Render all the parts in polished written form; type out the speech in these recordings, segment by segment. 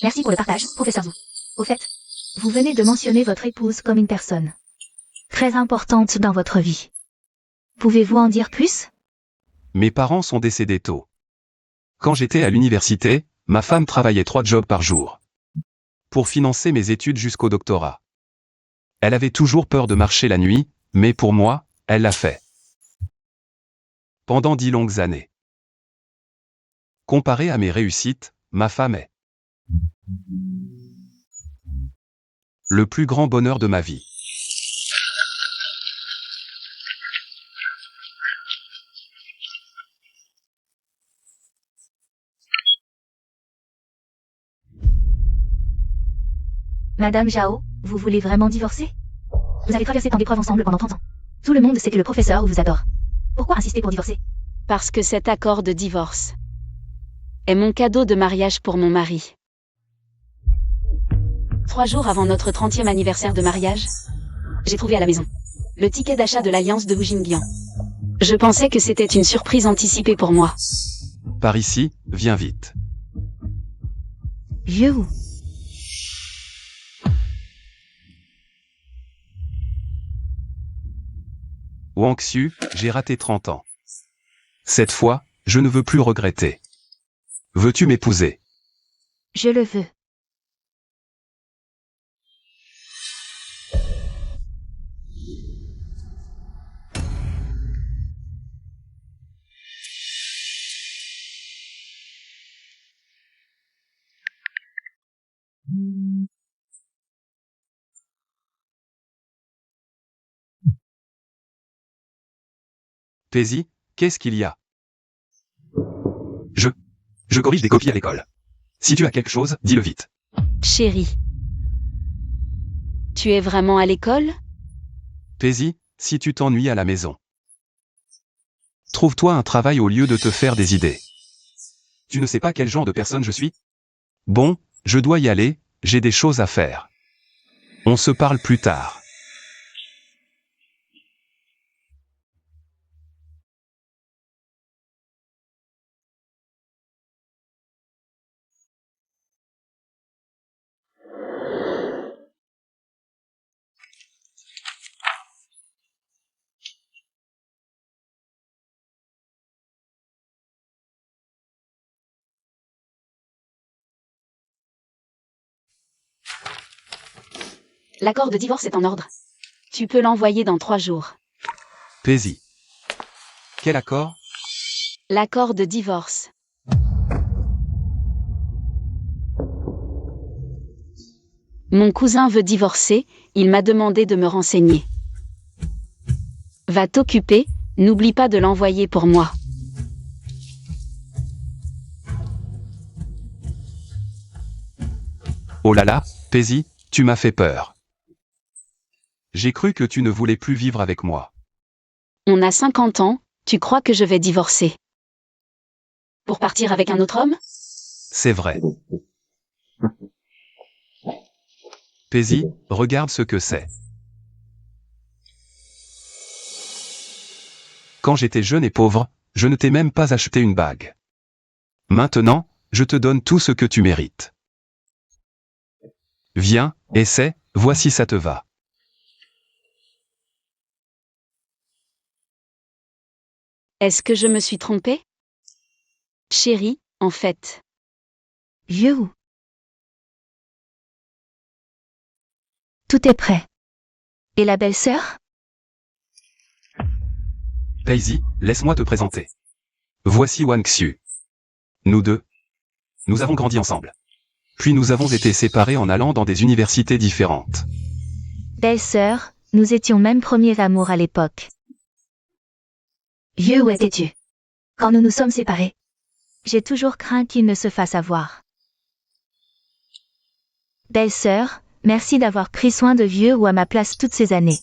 Merci pour le partage, professeur Zhou. Au fait, vous venez de mentionner votre épouse comme une personne très importante dans votre vie. Pouvez-vous en dire plus? Mes parents sont décédés tôt. Quand j'étais à l'université, ma femme travaillait 3 jobs par jour pour financer mes études jusqu'au doctorat. Elle avait toujours peur de marcher la nuit, mais pour moi, elle l'a fait. Pendant 10 longues années. Comparé à mes réussites, ma femme est le plus grand bonheur de ma vie. Madame Zhao, vous voulez vraiment divorcer? Vous avez traversé tant d'épreuves ensemble pendant 30 ans. Tout le monde sait que le professeur vous adore. Pourquoi insister pour divorcer? Parce que cet accord de divorce est mon cadeau de mariage pour mon mari. 3 jours avant notre 30e anniversaire de mariage, j'ai trouvé à la maison le ticket d'achat de l'alliance de Wu Jingyan. Je pensais que c'était une surprise anticipée pour moi. Par ici, viens vite. Vieux Wu. Wang Xu, j'ai raté 30 ans. Cette fois, je ne veux plus regretter. Veux-tu m'épouser? Je le veux. Paisy, qu'est-ce qu'il y a? Je corrige des copies à l'école. Si tu as quelque chose, dis-le vite. Chérie, tu es vraiment à l'école? Paisy, si tu t'ennuies à la maison. Trouve-toi un travail au lieu de te faire des idées. Tu ne sais pas quel genre de personne je suis? Bon, je dois y aller, j'ai des choses à faire. On se parle plus tard. L'accord de divorce est en ordre. Tu peux l'envoyer dans 3 jours. Paisy. Quel accord? L'accord de divorce. Mon cousin veut divorcer, il m'a demandé de me renseigner. Va t'occuper, n'oublie pas de l'envoyer pour moi. Oh là là, Paisy, tu m'as fait peur. J'ai cru que tu ne voulais plus vivre avec moi. On a 50 ans, tu crois que je vais divorcer? Pour partir avec un autre homme? C'est vrai. Paisy, regarde ce que c'est. Quand j'étais jeune et pauvre, je ne t'ai même pas acheté une bague. Maintenant, je te donne tout ce que tu mérites. Viens, essaie, vois si ça te va. Est-ce que je me suis trompée? Chérie, en fait. Vieux Wu. Tout est prêt. Et la belle-sœur? Paisy, laisse-moi te présenter. Voici Wang Xu. Nous deux. Nous avons grandi ensemble. Puis nous avons été séparés en allant dans des universités différentes. Belle-sœur, nous étions même premiers amours à l'époque. Vieux, où étais-tu quand nous nous sommes séparés? J'ai toujours craint qu'il ne se fasse avoir. Belle-sœur, merci d'avoir pris soin de Vieux ou à ma place toutes ces années.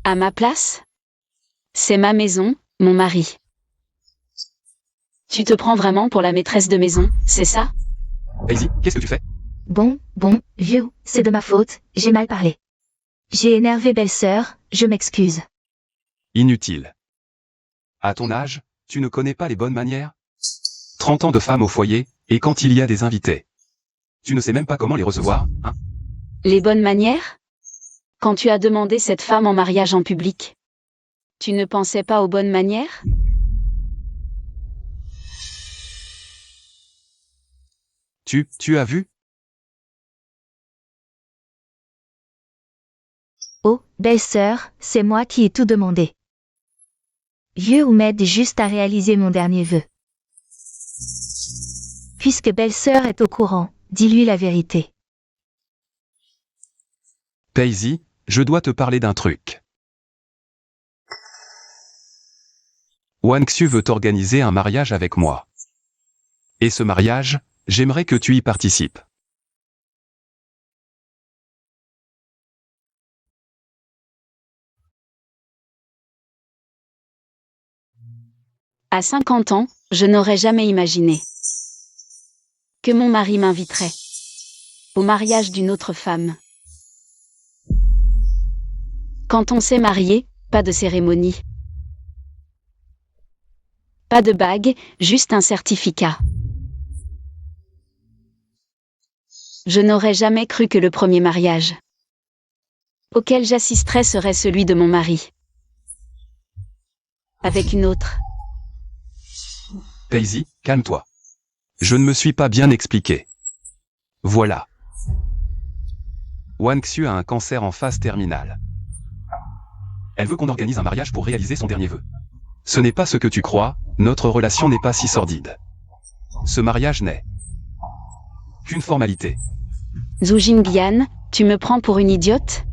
À ma place? C'est ma maison, mon mari. Tu te prends vraiment pour la maîtresse de maison, c'est ça? Paisy, qu'est-ce que tu fais? Bon, Vieux, c'est de ma faute, j'ai mal parlé. J'ai énervé belle-sœur, je m'excuse. Inutile. À ton âge, Tu ne connais pas les bonnes manières? 30 ans de femme au foyer, et quand il y a des invités. Tu ne sais même pas comment les recevoir, hein? Les bonnes manières? Quand tu as demandé cette femme en mariage en public, tu ne pensais pas aux bonnes manières? Tu as vu? Oh, belle-sœur, c'est moi qui ai tout demandé. Vieux ou m'aide juste à réaliser mon dernier vœu. Puisque belle-sœur est au courant, dis-lui la vérité. Paisy, je dois te parler d'un truc. Wanxu veut organiser un mariage avec moi. Et ce mariage, j'aimerais que tu y participes. À 50 ans, je n'aurais jamais imaginé que mon mari m'inviterait au mariage d'une autre femme. Quand on s'est marié, pas de cérémonie. Pas de bague, juste un certificat. Je n'aurais jamais cru que le premier mariage auquel j'assisterais serait celui de mon mari. Avec une autre. Paisy, calme-toi. Je ne me suis pas bien expliqué. Voilà. Wanxu a un cancer en phase terminale. Elle veut qu'on organise un mariage pour réaliser son dernier vœu. Ce n'est pas ce que tu crois, notre relation n'est pas si sordide. Ce mariage n'est qu'une formalité. Zhu Jingyan, tu me prends pour une idiote?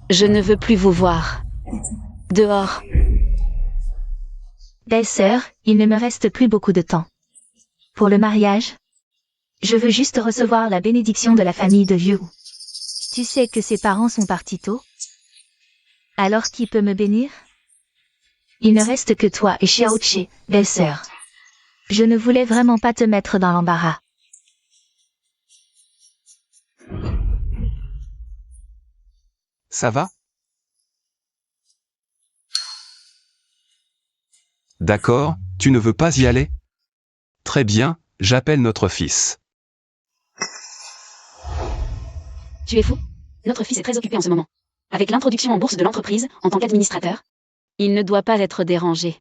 Je ne veux plus vous voir. Dehors. Belle-sœur, il ne me reste plus beaucoup de temps. Pour le mariage, je veux juste recevoir la bénédiction de la famille de Liu. Tu sais que ses parents sont partis tôt? Alors qui peut me bénir? Il ne reste que toi et Xiaoqi, belle-sœur. Je ne voulais vraiment pas te mettre dans l'embarras. Ça va? D'accord, tu ne veux pas y aller? Très bien, j'appelle notre fils. Tu es fou? Notre fils est très occupé en ce moment. Avec l'introduction en bourse de l'entreprise, en tant qu'administrateur, il ne doit pas être dérangé.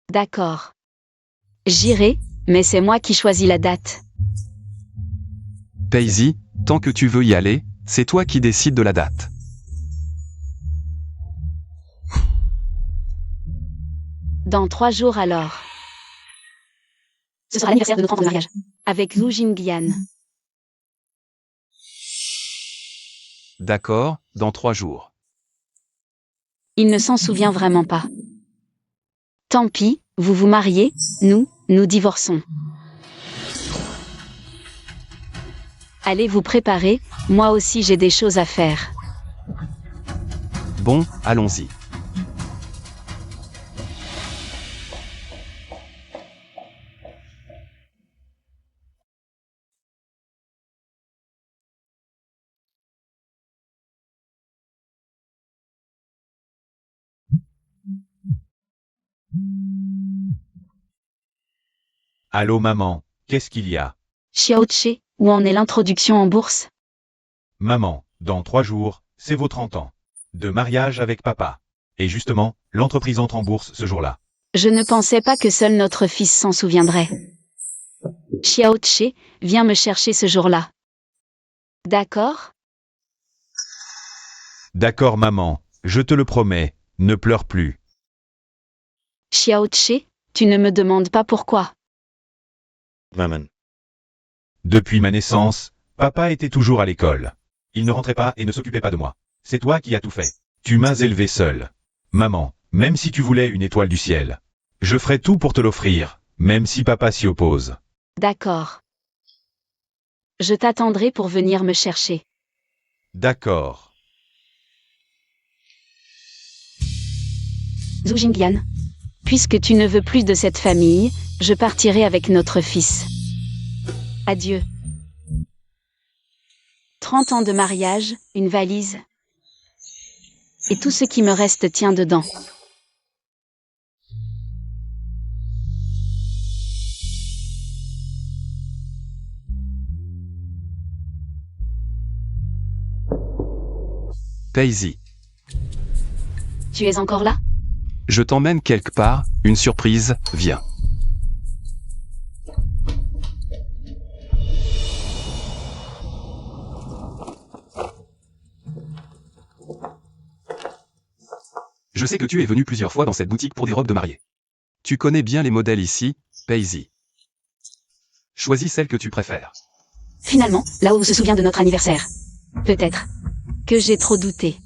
D'accord. J'irai, mais c'est moi qui choisis la date. Paisy, tant que tu veux y aller, c'est toi qui décides de la date. Dans 3 jours alors. Ce sera l'anniversaire de notre enfant de mariage. Avec Zhu Jingyan. D'accord, dans 3 jours. Il ne s'en souvient vraiment pas. Tant pis, vous vous mariez, nous divorçons. Allez vous préparer, moi aussi j'ai des choses à faire. Bon, allons-y. Allô maman, qu'est-ce qu'il y a? Xiaoqi, où en est l'introduction en bourse? Maman, dans 3 jours, c'est vos 30 ans. De mariage avec papa. Et justement, l'entreprise entre en bourse ce jour-là. Je ne pensais pas que seul notre fils s'en souviendrait. Xiaoqi, viens me chercher ce jour-là. D'accord? D'accord maman, je te le promets, ne pleure plus. Xiaoqi, tu ne me demandes pas pourquoi. Maman. Depuis ma naissance, papa était toujours à l'école. Il ne rentrait pas et ne s'occupait pas de moi. C'est toi qui as tout fait. Tu m'as élevé seul. Maman, même si tu voulais une étoile du ciel, je ferai tout pour te l'offrir, même si papa s'y oppose. D'accord. Je t'attendrai pour venir me chercher. D'accord. Zhu Jingyan. Puisque tu ne veux plus de cette famille, je partirai avec notre fils. Adieu. 30 ans de mariage, une valise. Et tout ce qui me reste tient dedans. Paisy, Tu es encore là? je t'emmène quelque part, une surprise, viens. Je sais que tu es venu plusieurs fois dans cette boutique pour des robes de mariée. Tu connais bien les modèles ici, Paisy. Choisis celle que tu préfères. Finalement, Lao se souvient de notre anniversaire. Peut-être que j'ai trop douté.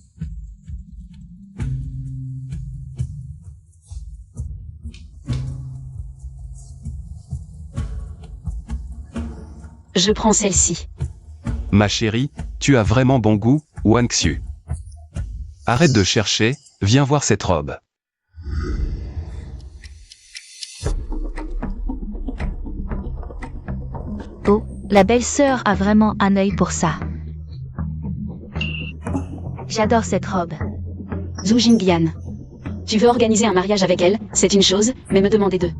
Je prends celle-ci. Ma chérie, tu as vraiment bon goût, Wang Xiu. Arrête de chercher, viens voir cette robe. Oh, la belle-sœur a vraiment un œil pour ça. J'adore cette robe. Zhu Jingyan. Tu veux organiser un mariage avec elle, c'est une chose, mais me demander de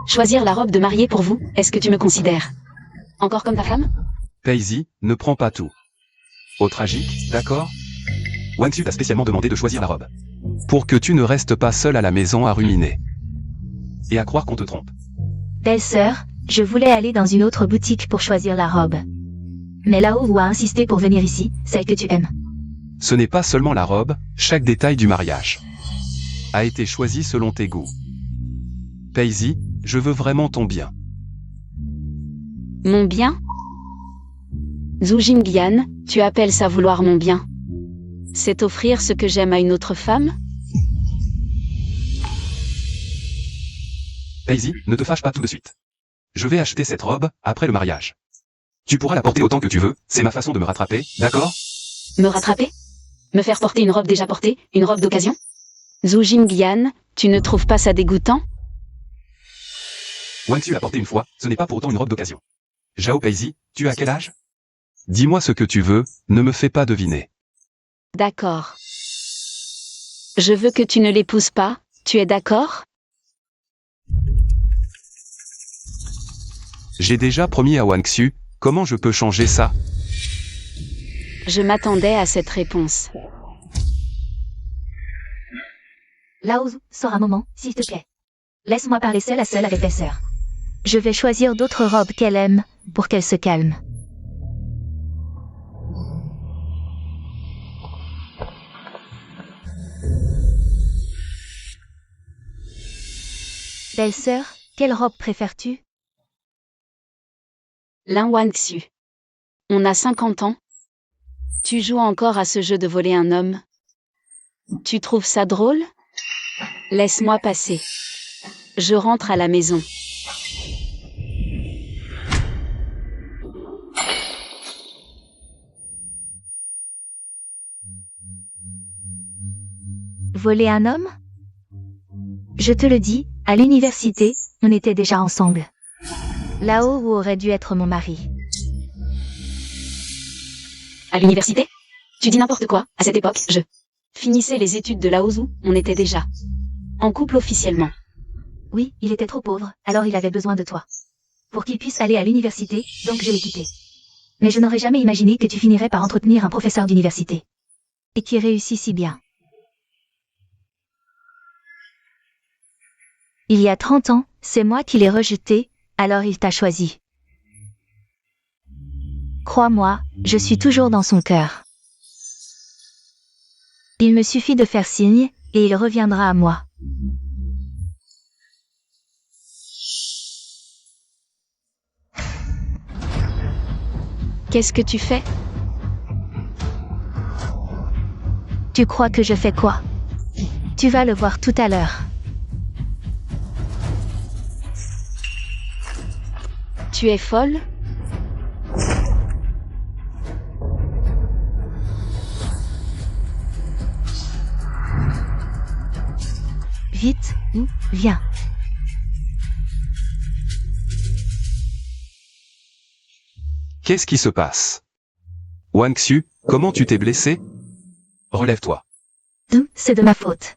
choisir la robe de mariée pour vous, est-ce que tu me considères encore comme ta femme? Paisy, ne prends pas tout. Au tragique, d'accord? Wang Xiu t'a spécialement demandé de choisir la robe. Pour que tu ne restes pas seul à la maison à ruminer. Et à croire qu'on te trompe. Belle-sœur, je voulais aller dans une autre boutique pour choisir la robe. Mais Lao a insisté pour venir ici, celle que tu aimes. Ce n'est pas seulement la robe, chaque détail du mariage a été choisi selon tes goûts. Paisy, je veux vraiment ton bien. Mon bien? Zhu Jingyan, tu appelles ça vouloir mon bien? C'est offrir ce que j'aime à une autre femme? Paisy, ne te fâche pas tout de suite. Je vais acheter cette robe, après le mariage. Tu pourras la porter autant que tu veux, c'est ma façon de me rattraper, d'accord? Me rattraper? Me faire porter une robe déjà portée, une robe d'occasion? Zhu Jingyan, tu ne trouves pas ça dégoûtant? Wang Xiu l'a portée une fois, ce n'est pas pour autant une robe d'occasion. Zhao Paisy, tu as quel âge? Dis-moi ce que tu veux, ne me fais pas deviner. D'accord. Je veux que tu ne l'épouses pas, tu es d'accord? J'ai déjà promis à Wang Xiu, comment je peux changer ça? Je m'attendais à cette réponse. Lao, sors un moment, s'il te plaît. Laisse-moi parler seule à seule avec belle-sœur. Je vais choisir d'autres robes qu'elle aime, pour qu'elle se calme. Belle-sœur, quelle robe préfères-tu? Lin Wang Xiu. On a 50 ans. Tu joues encore à ce jeu de voler un homme. Tu trouves ça drôle? Laisse-moi passer. Je rentre à la maison. Voler un homme? Je te le dis, à l'université, on était déjà ensemble. Lao aurait dû être mon mari. À l'université? Tu dis n'importe quoi, à cette époque, je finissais les études de Lao Zhu, on était déjà en couple officiellement. Oui, il était trop pauvre, alors il avait besoin de toi. Pour qu'il puisse aller à l'université, donc je l'ai quitté. Mais je n'aurais jamais imaginé que tu finirais par entretenir un professeur d'université. Et qui réussit si bien. Il y a 30 ans, c'est moi qui l'ai rejeté, alors il t'a choisi. Crois-moi, je suis toujours dans son cœur. Il me suffit de faire signe, et il reviendra à moi. Qu'est-ce que tu fais? Tu crois que je fais quoi? Tu vas le voir tout à l'heure. Tu es folle? Vite, viens. Qu'est-ce qui se passe? Wang Xu, comment tu t'es blessé? Relève-toi. C'est de ma faute.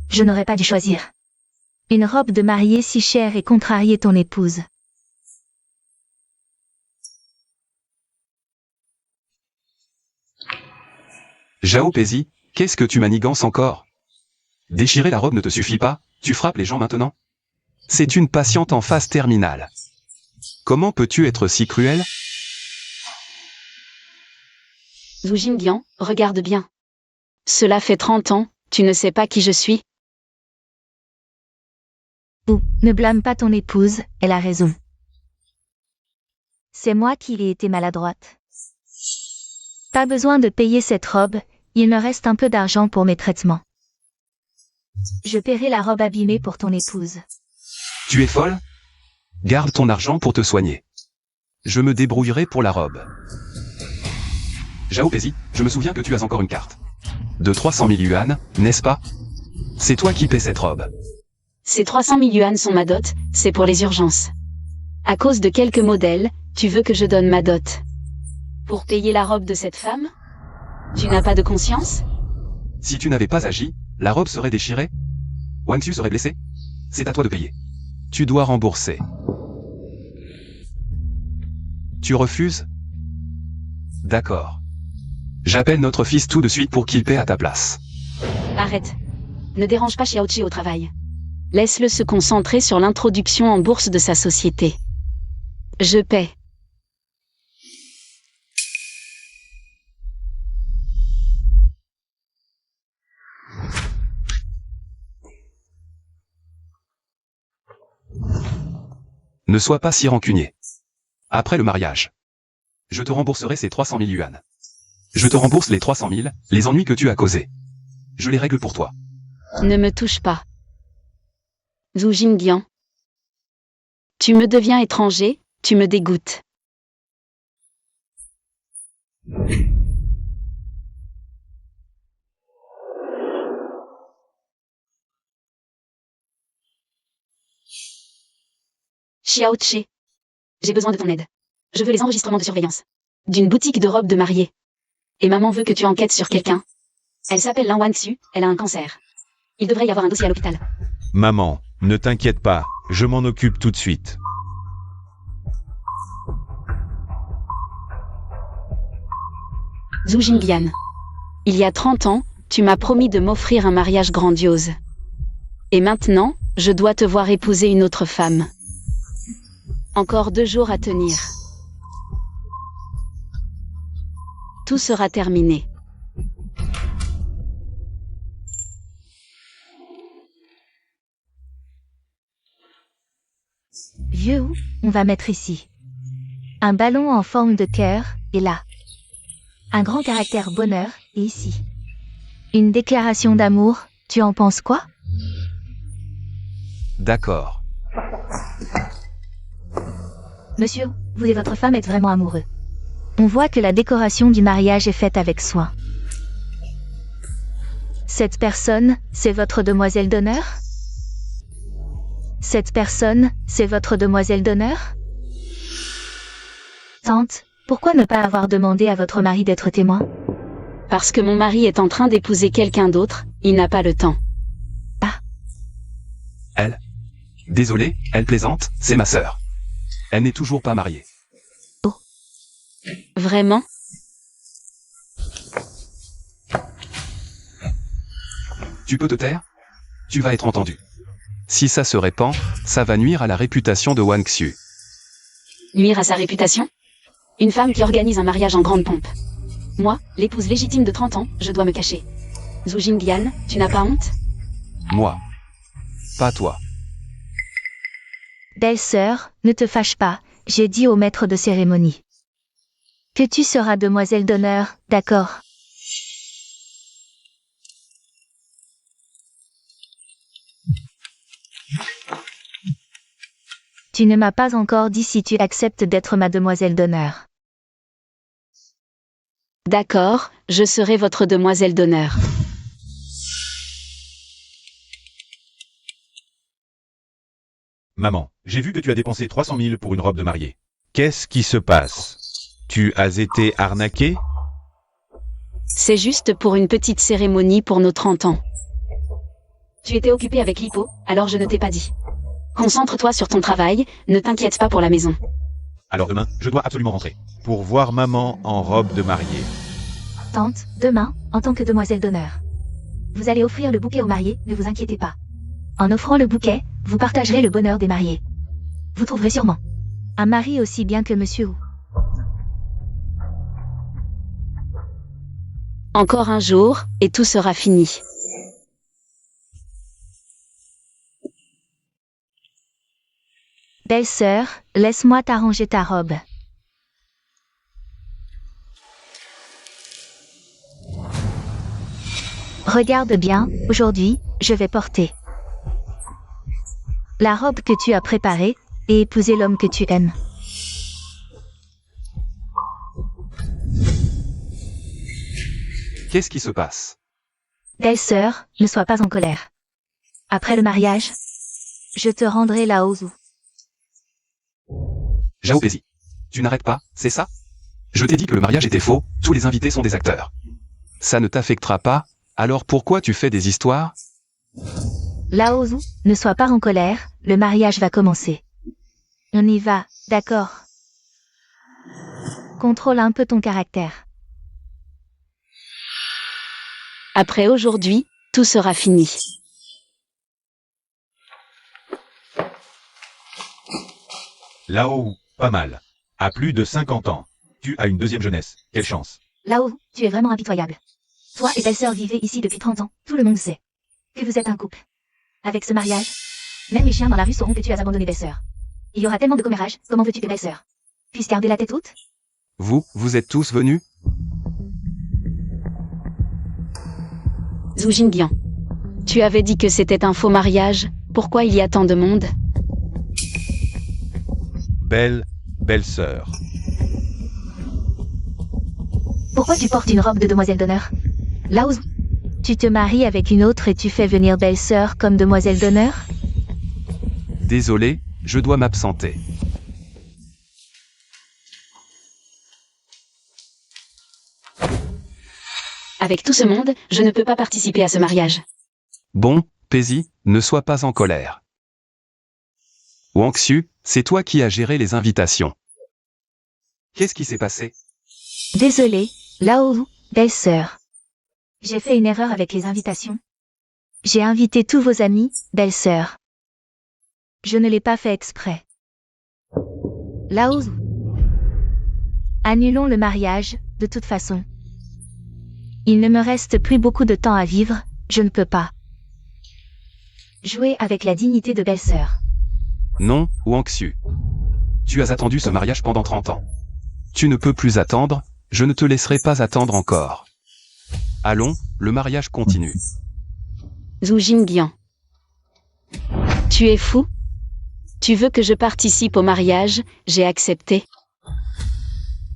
Je n'aurais pas dû choisir une robe de mariée si chère et contrarier ton épouse. Zhao Peizi, qu'est-ce que tu manigances encore? Déchirer la robe ne te suffit pas, tu frappes les gens maintenant? C'est une patiente en phase terminale. Comment peux-tu être si cruel? Zhu Jingyan, regarde bien. Cela fait 30 ans, tu ne sais pas qui je suis? Ne blâme pas ton épouse, elle a raison. C'est moi qui ai été maladroite. Pas besoin de payer cette robe, il me reste un peu d'argent pour mes traitements. Je paierai la robe abîmée pour ton épouse. Tu es folle? Garde ton argent pour te soigner. Je me débrouillerai pour la robe. Zhao Peizi, je me souviens que tu as encore une carte. De 300 000 yuan, n'est-ce pas? C'est toi qui paies cette robe. Ces 300 000 yuan sont ma dot, c'est pour les urgences. À cause de quelques modèles, tu veux que je donne ma dot pour payer la robe de cette femme? Tu n'as pas de conscience? Si tu n'avais pas agi, la robe serait déchirée. Wang Xu serait blessé. C'est à toi de payer. Tu dois rembourser. Tu refuses? D'accord. J'appelle notre fils tout de suite pour qu'il paie à ta place. Arrête. Ne dérange pas Xiaoqi au travail. Laisse-le se concentrer sur l'introduction en bourse de sa société. Je paie. Ne sois pas si rancunier. Après le mariage, je te rembourserai ces 300 000 yuan. Je te rembourse les 300 000, les ennuis que tu as causés. Je les règle pour toi. Ne me touche pas. Zhu Jingyan. Tu me deviens étranger, tu me dégoûtes. Xiaoqi. J'ai besoin de ton aide. Je veux les enregistrements de surveillance d'une boutique de robes de mariée. Et maman veut que tu enquêtes sur quelqu'un. Elle s'appelle Lan Wangxu, elle a un cancer. Il devrait y avoir un dossier à l'hôpital. Maman, ne t'inquiète pas, je m'en occupe tout de suite. Zhu Jingyan. Il y a 30 ans, tu m'as promis de m'offrir un mariage grandiose. Et maintenant, je dois te voir épouser une autre femme. Encore 2 jours à tenir. Tout sera terminé. Vieux, on va mettre ici un ballon en forme de cœur, et là un grand caractère bonheur, et ici une déclaration d'amour, tu en penses quoi? D'accord. Monsieur, vous et votre femme êtes vraiment amoureux. On voit que la décoration du mariage est faite avec soin. Cette personne, c'est votre demoiselle d'honneur? Cette personne, c'est votre demoiselle d'honneur? Tante, pourquoi ne pas avoir demandé à votre mari d'être témoin? Parce que mon mari est en train d'épouser quelqu'un d'autre, il n'a pas le temps. Elle? Désolé, elle plaisante, c'est ma sœur. Elle n'est toujours pas mariée. Vraiment? Tu peux te taire? Tu vas être entendu. Si ça se répand, ça va nuire à la réputation de Wang Xu. Nuire à sa réputation? Une femme qui organise un mariage en grande pompe. Moi, l'épouse légitime de 30 ans, je dois me cacher. Zhu Jingyan, tu n'as pas honte? Moi. Pas toi. Belle-sœur, ne te fâche pas, j'ai dit au maître de cérémonie que tu seras demoiselle d'honneur, d'accord? Tu ne m'as pas encore dit si tu acceptes d'être ma demoiselle d'honneur. D'accord, je serai votre demoiselle d'honneur. Maman, j'ai vu que tu as dépensé 300 000 pour une robe de mariée. Qu'est-ce qui se passe? Tu as été arnaqué? C'est juste pour une petite cérémonie pour nos 30 ans. Tu étais occupé avec l'hippo, alors je ne t'ai pas dit. Concentre-toi sur ton travail, ne t'inquiète pas pour la maison. Alors demain, je dois absolument rentrer. Pour voir maman en robe de mariée. Tante, demain, en tant que demoiselle d'honneur. Vous allez offrir le bouquet aux mariés, ne vous inquiétez pas. En offrant le bouquet, vous partagerez le bonheur des mariés. Vous trouverez sûrement un mari aussi bien que Monsieur Wu. Encore un jour, et tout sera fini. Belle-sœur, laisse-moi t'arranger ta robe. Regarde bien, aujourd'hui, je vais porter la robe que tu as préparée et épouser l'homme que tu aimes. Qu'est-ce qui se passe? Belle-sœur, ne sois pas en colère. Après le mariage, je te rendrai la Ozu. Zhao Pezi. Tu n'arrêtes pas, c'est ça? Je t'ai dit que le mariage était faux, tous les invités sont des acteurs. Ça ne t'affectera pas, alors pourquoi tu fais des histoires? Laozu, ne sois pas en colère, le mariage va commencer. On y va, d'accord? Contrôle un peu ton caractère. Après aujourd'hui, tout sera fini. Là-haut, pas mal. À plus de 50 ans. Tu as une deuxième jeunesse. Quelle chance. Laozu, tu es vraiment impitoyable. Toi et belle-sœur vivez ici depuis 30 ans, tout le monde sait que vous êtes un couple. Avec ce mariage, même les chiens dans la rue sauront que tu as abandonné belle-sœur. Il y aura tellement de commérages, comment veux-tu que belle-sœur puisse garder la tête haute? Vous êtes tous venus? Zhu Jingyan. Tu avais dit que c'était un faux mariage, pourquoi il y a tant de monde? Belle-sœur. Pourquoi tu portes une robe de demoiselle d'honneur? Laozu, tu te maries avec une autre et tu fais venir belle-sœur comme demoiselle d'honneur? Désolé, je dois m'absenter. Avec tout ce monde, je ne peux pas participer à ce mariage. Bon, Pezi, ne sois pas en colère. Wang Xu, c'est toi qui as géré les invitations. Qu'est-ce qui s'est passé? Désolé, Laozu, belle-sœur. J'ai fait une erreur avec les invitations. J'ai invité tous vos amis, belle-sœur. Je ne l'ai pas fait exprès. Laozu. Annulons le mariage, de toute façon. Il ne me reste plus beaucoup de temps à vivre, je ne peux pas jouer avec la dignité de belle-sœur. Non, Wang Xu. Tu as attendu ce mariage pendant 30 ans. Tu ne peux plus attendre, je ne te laisserai pas attendre encore. Allons, le mariage continue. Zhu Jingyan. Tu es fou? Tu veux que je participe au mariage, j'ai accepté.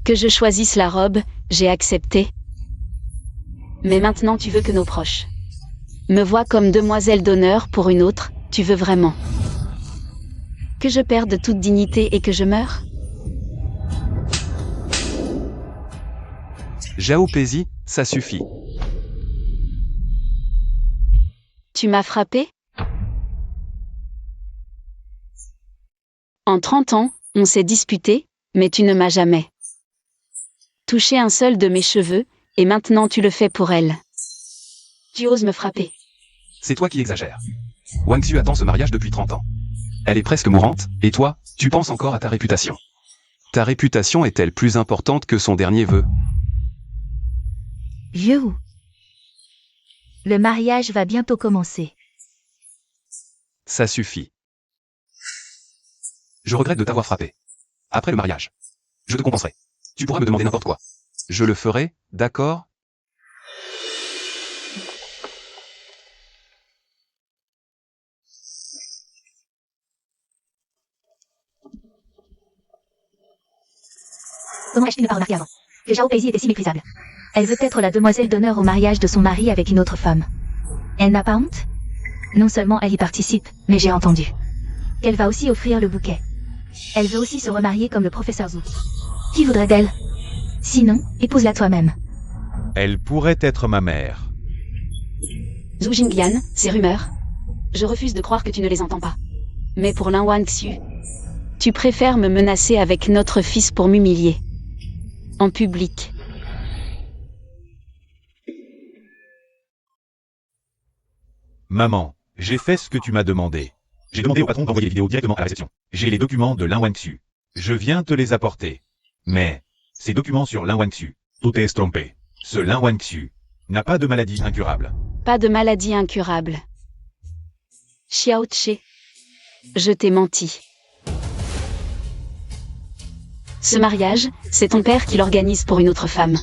Que je choisisse la robe, j'ai accepté. Mais maintenant tu veux que nos proches me voient comme demoiselle d'honneur pour une autre, tu veux vraiment que je perde toute dignité et que je meure? Zhao Pezi, ça suffit. Tu m'as frappé? En 30 ans, on s'est disputé, mais tu ne m'as jamais touché un seul de mes cheveux, et maintenant tu le fais pour elle. Tu oses me frapper. C'est toi qui exagères. Wang Xu attend ce mariage depuis 30 ans. Elle est presque mourante, et toi, tu penses encore à ta réputation. Ta réputation est-elle plus importante que son dernier vœu? Vieux Wu. Le mariage va bientôt commencer. Ça suffit. Je regrette de t'avoir frappé. Après le mariage, je te compenserai. Tu pourras me demander n'importe quoi. Je le ferai, d'accord? Comment ai-je pu ne pas remarquer avant que Zhao Pezi était si méprisable? Elle veut être la demoiselle d'honneur au mariage de son mari avec une autre femme. Elle n'a pas honte? Non seulement elle y participe, mais j'ai entendu qu'elle va aussi offrir le bouquet. Elle veut aussi se remarier comme le professeur Zhu. Qui voudrait d'elle? Sinon, épouse-la toi-même. Elle pourrait être ma mère. Zhu Jingyan, ces rumeurs. Je refuse de croire que tu ne les entends pas. Mais pour Lin Wangxu, tu préfères me menacer avec notre fils pour m'humilier. En public. Maman, j'ai fait ce que tu m'as demandé. J'ai demandé au patron d'envoyer les vidéos directement à la réception. J'ai les documents de Lin Wangxu. Je viens te les apporter. Mais, ces documents sur Lin Wangxu, tout est trompé. Ce Lin Wangxu n'a pas de maladie incurable. Pas de maladie incurable. Xiao Tse. Je t'ai menti. Ce mariage, c'est ton père qui l'organise pour une autre femme.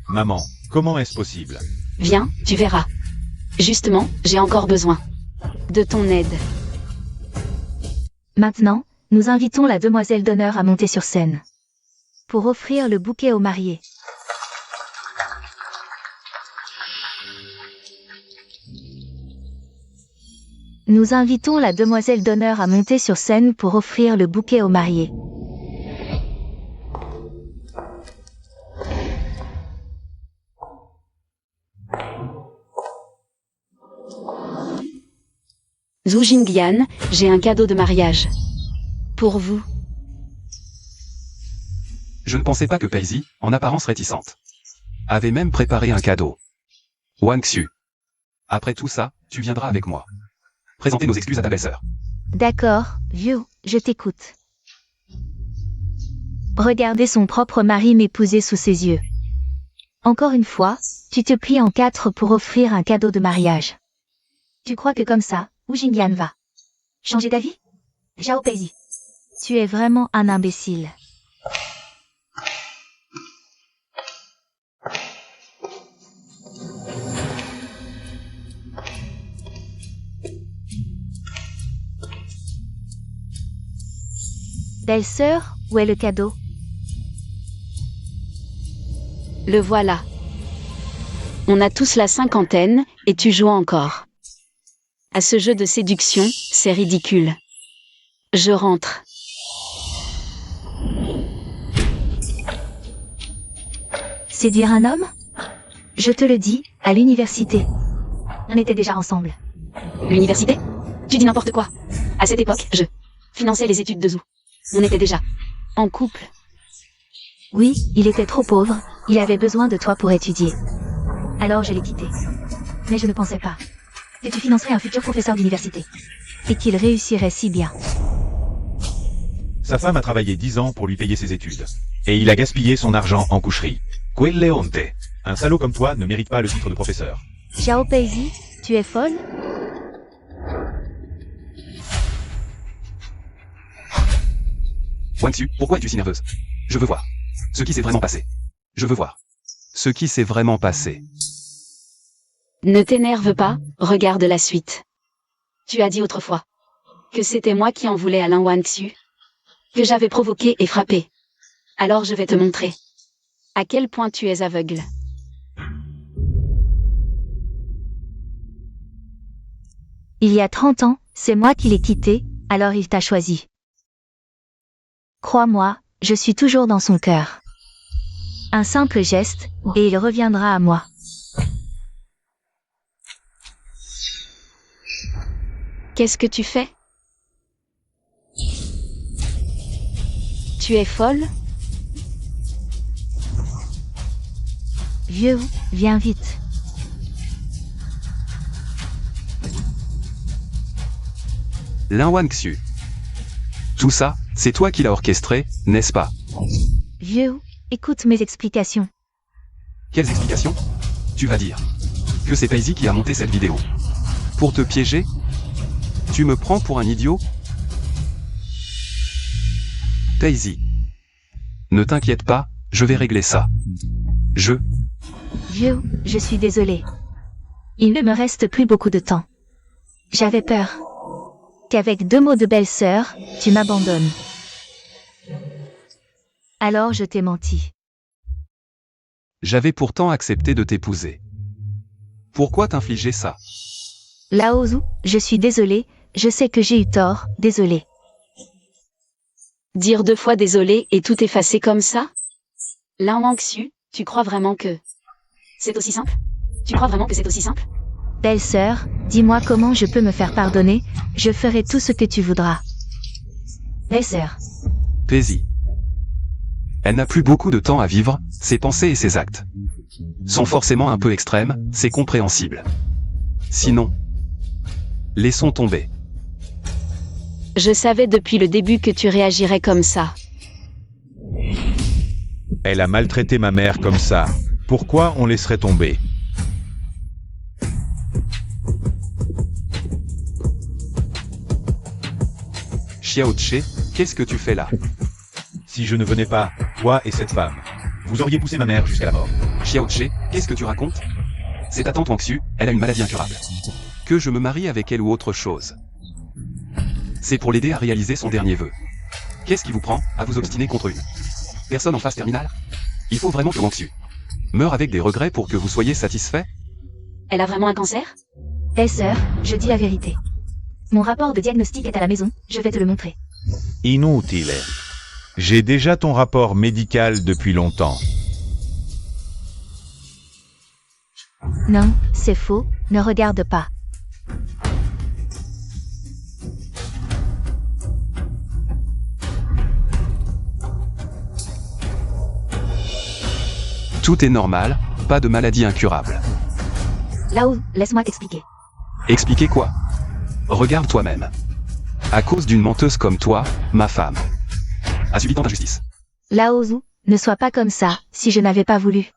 Maman, comment est-ce possible? Viens, tu verras. Justement, j'ai encore besoin de ton aide. Maintenant, nous invitons la demoiselle d'honneur à monter sur scène. Pour offrir le bouquet aux mariés. Nous invitons la demoiselle d'honneur à monter sur scène pour offrir le bouquet aux mariés. Zhu Jingyan, j'ai un cadeau de mariage. Pour vous. Je ne pensais pas que Paisy, en apparence réticente, avait même préparé un cadeau. Wangxu. Après tout ça, tu viendras avec moi. Présenter nos excuses à ta belle-sœur. D'accord, vieux, je t'écoute. Regarder son propre mari m'épouser sous ses yeux. Encore une fois, tu te plies en quatre pour offrir un cadeau de mariage. Tu crois que comme ça, Wu Jingyan va changer d'avis? Xiao Paisy. Tu es vraiment un imbécile. Belle-sœur, où est le cadeau? Le voilà. On a tous la cinquantaine, et tu joues encore. À ce jeu de séduction, c'est ridicule. Je rentre. Séduire un homme? Je te le dis, à l'université. On était déjà ensemble. L'université? Tu dis n'importe quoi. À cette époque, je finançais les études de Zhu. On était déjà en couple. Oui, il était trop pauvre, il avait besoin de toi pour étudier. Alors je l'ai quitté. Mais je ne pensais pas que tu financerais un futur professeur d'université. Et qu'il réussirait si bien. Sa femme a travaillé 10 ans pour lui payer ses études. Et il a gaspillé son argent en coucherie. Quelle honte! Un salaud comme toi ne mérite pas le titre de professeur. Xiao Paisy, tu es folle? Wangxu, pourquoi es-tu si nerveuse? Je veux voir ce qui s'est vraiment passé. Je veux voir ce qui s'est vraiment passé. Ne t'énerve pas, regarde la suite. Tu as dit autrefois que c'était moi qui en voulais à Lin Wangxu, que j'avais provoqué et frappé. Alors je vais te montrer à quel point tu es aveugle. Il y a 30 ans, c'est moi qui l'ai quitté, alors il t'a choisi. Crois-moi, je suis toujours dans son cœur. Un simple geste, et il reviendra à moi. Qu'est-ce que tu fais? Tu es folle? Vieux, viens vite. Lin Wangxu. Tout ça, c'est toi qui l'as orchestré, n'est-ce pas? Vieux, écoute mes explications. Quelles explications? Tu vas dire que c'est Paisy qui a monté cette vidéo. Pour te piéger? Tu me prends pour un idiot? Paisy. Ne t'inquiète pas, je vais régler ça. Vieux, je suis désolée. Il ne me reste plus beaucoup de temps. J'avais peur qu'avec 2 mots de belle-sœur, tu m'abandonnes. Alors je t'ai menti. J'avais pourtant accepté de t'épouser. Pourquoi t'infliger ça? Lao Zhu, je suis désolée, je sais que j'ai eu tort, désolée. Dire 2 fois désolé et tout effacer comme ça? Lin Wangxu, tu crois vraiment que C'est aussi simple? Tu crois vraiment que c'est aussi simple? Belle-sœur, dis-moi comment je peux me faire pardonner, je ferai tout ce que tu voudras. Belle-sœur. Paisy. Elle n'a plus beaucoup de temps à vivre, ses pensées et ses actes sont forcément un peu extrêmes, c'est compréhensible. Sinon, laissons tomber. Je savais depuis le début que tu réagirais comme ça. Elle a maltraité ma mère comme ça. Pourquoi on laisserait tomber? Xiaoche, qu'est-ce que tu fais là? Si je ne venais pas, toi et cette femme, vous auriez poussé ma mère jusqu'à la mort. Xiaoche, qu'est-ce que tu racontes? C'est ta tante Wangxu, elle a une maladie incurable. Que je me marie avec elle ou autre chose. C'est pour l'aider à réaliser son dernier vœu. Qu'est-ce qui vous prend à vous obstiner contre une personne en phase terminale? Il faut vraiment que Wangxu meure avec des regrets pour que vous soyez satisfait? Elle a vraiment un cancer? Belle-sœur, je dis la vérité. Mon rapport de diagnostic est à la maison, je vais te le montrer. Inutile. J'ai déjà ton rapport médical depuis longtemps. Non, c'est faux, ne regarde pas. Tout est normal, pas de maladie incurable. Là-haut, laisse-moi t'expliquer. Expliquez quoi? Regarde toi-même. À cause d'une menteuse comme toi, ma femme a subi tant d'injustice. Laozu, ne sois pas comme ça, si je n'avais pas voulu.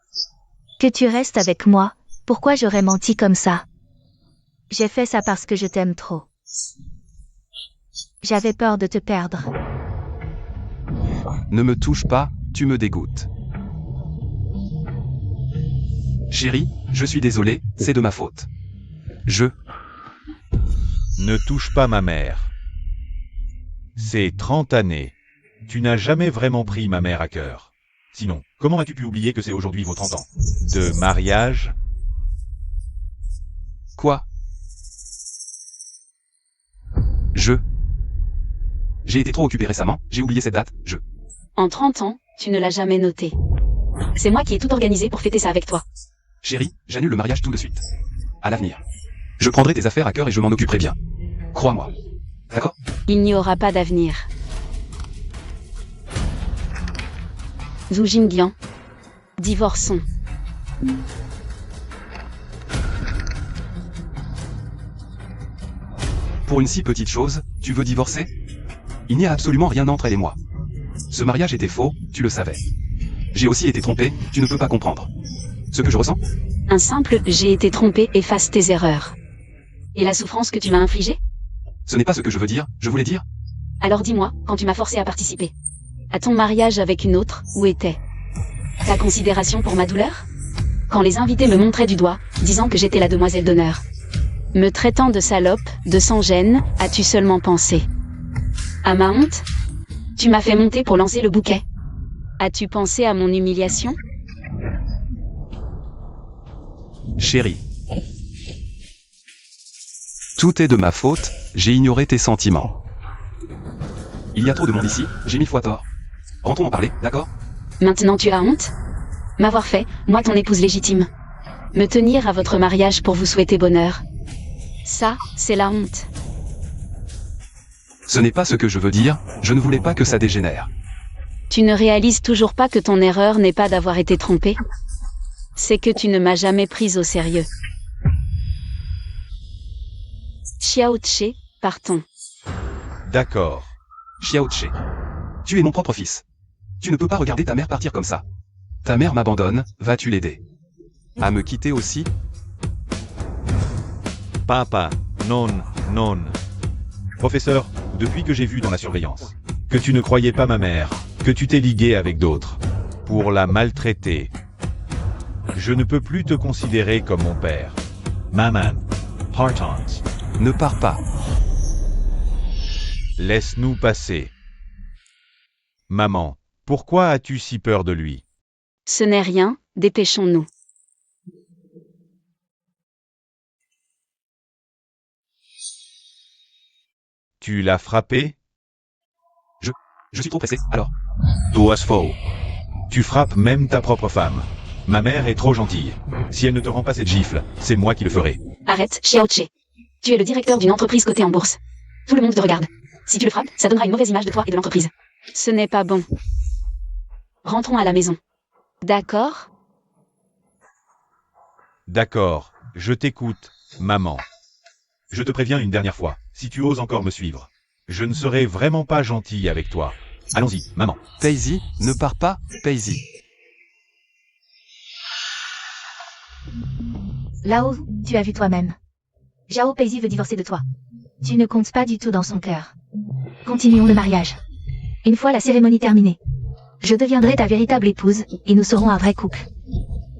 Que tu restes avec moi, pourquoi j'aurais menti comme ça? J'ai fait ça parce que je t'aime trop. J'avais peur de te perdre. Ne me touche pas, tu me dégoûtes. Chérie, je suis désolé, c'est de ma faute. Ne touche pas ma mère. C'est 30 années. Tu n'as jamais vraiment pris ma mère à cœur. Sinon, comment as-tu pu oublier que c'est aujourd'hui vos 30 ans de mariage? Quoi? J'ai été trop occupé récemment, j'ai oublié cette date, En 30 ans, tu ne l'as jamais noté. C'est moi qui ai tout organisé pour fêter ça avec toi. Chérie, j'annule le mariage tout de suite. À l'avenir. Je prendrai tes affaires à cœur et je m'en occuperai bien. Crois-moi. D'accord? Il n'y aura pas d'avenir. Zhu Jingyan. Divorçons. Pour une si petite chose, tu veux divorcer? Il n'y a absolument rien entre elle et moi. Ce mariage était faux, tu le savais. J'ai aussi été trompé, tu ne peux pas comprendre. Ce que je ressens? Un simple « j'ai été trompé » efface tes erreurs. Et la souffrance que tu m'as infligée? Ce n'est pas ce que je veux dire, je voulais dire. Alors dis-moi, quand tu m'as forcé à participer à ton mariage avec une autre, où était ta considération pour ma douleur? Quand les invités me montraient du doigt, disant que j'étais la demoiselle d'honneur, me traitant de salope, de sans-gêne, as-tu seulement pensé à ma honte? Tu m'as fait monter pour lancer le bouquet. As-tu pensé à mon humiliation? Chérie. Tout est de ma faute, j'ai ignoré tes sentiments. Il y a trop de monde ici, j'ai 1000 fois tort. Rentrons en parler, d'accord? Maintenant tu as honte? M'avoir fait, moi ton épouse légitime. Me tenir à votre mariage pour vous souhaiter bonheur. Ça, c'est la honte. Ce n'est pas ce que je veux dire, je ne voulais pas que ça dégénère. Tu ne réalises toujours pas que ton erreur n'est pas d'avoir été trompé? C'est que tu ne m'as jamais prise au sérieux. Xiaoche, partons. D'accord. Xiaoche. Tu es mon propre fils. Tu ne peux pas regarder ta mère partir comme ça. Ta mère m'abandonne, vas-tu l'aider à me quitter aussi? Papa, non. Professeur, depuis que j'ai vu dans la surveillance que tu ne croyais pas ma mère, que tu t'es ligué avec d'autres pour la maltraiter, je ne peux plus te considérer comme mon père. Maman, Hartons, Ne pars pas. laisse-nous passer. Maman, pourquoi as-tu si peur de lui? Ce n'est rien, dépêchons-nous. Tu l'as frappé? Je suis trop pressé, alors. Tu frappes même ta propre femme. Ma mère est trop gentille. Si elle ne te rend pas cette gifle, c'est moi qui le ferai. Arrête, Xiaoche. Tu es le directeur d'une entreprise cotée en bourse. Tout le monde te regarde. Si tu le frappes, ça donnera une mauvaise image de toi et de l'entreprise. Ce n'est pas bon. Rentrons à la maison. D'accord? D'accord, je t'écoute, maman. Je te préviens une dernière fois, si tu oses encore me suivre, je ne serai vraiment pas gentil avec toi. Allons-y, maman. Paisy, ne pars pas, Paisy. Là-haut, tu as vu toi-même. Zhao Paisy veut divorcer de toi. Tu ne comptes pas du tout dans son cœur. Continuons le mariage. Une fois la cérémonie terminée, je deviendrai ta véritable épouse, et nous serons un vrai couple.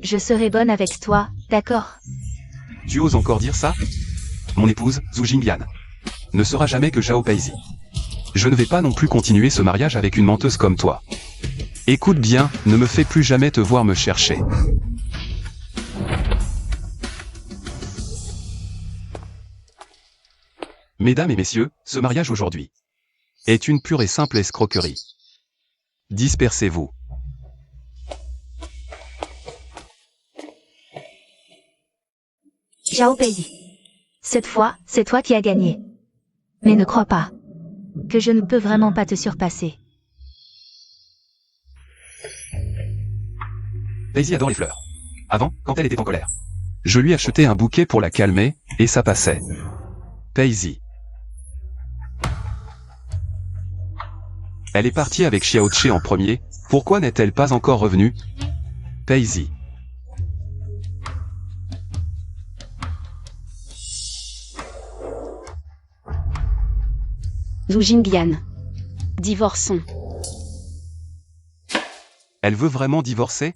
Je serai bonne avec toi, d'accord? Tu oses encore dire ça? Mon épouse, Zhu Jingyan, ne sera jamais que Zhao Paisy. Je ne vais pas non plus continuer ce mariage avec une menteuse comme toi. Écoute bien, ne me fais plus jamais te voir me chercher. Mesdames et messieurs, ce mariage aujourd'hui est une pure et simple escroquerie. Dispersez-vous. Zhao Paisy. Cette fois, c'est toi qui as gagné. Mais ne crois pas que je ne peux vraiment pas te surpasser. Paisy adore les fleurs. Avant, quand elle était en colère, je lui achetais un bouquet pour la calmer, et ça passait. Paisy. Elle est partie avec Xiaoche en premier, pourquoi n'est-elle pas encore revenue? Paisy. Zhu Jingyan. Divorçons. Elle veut vraiment divorcer?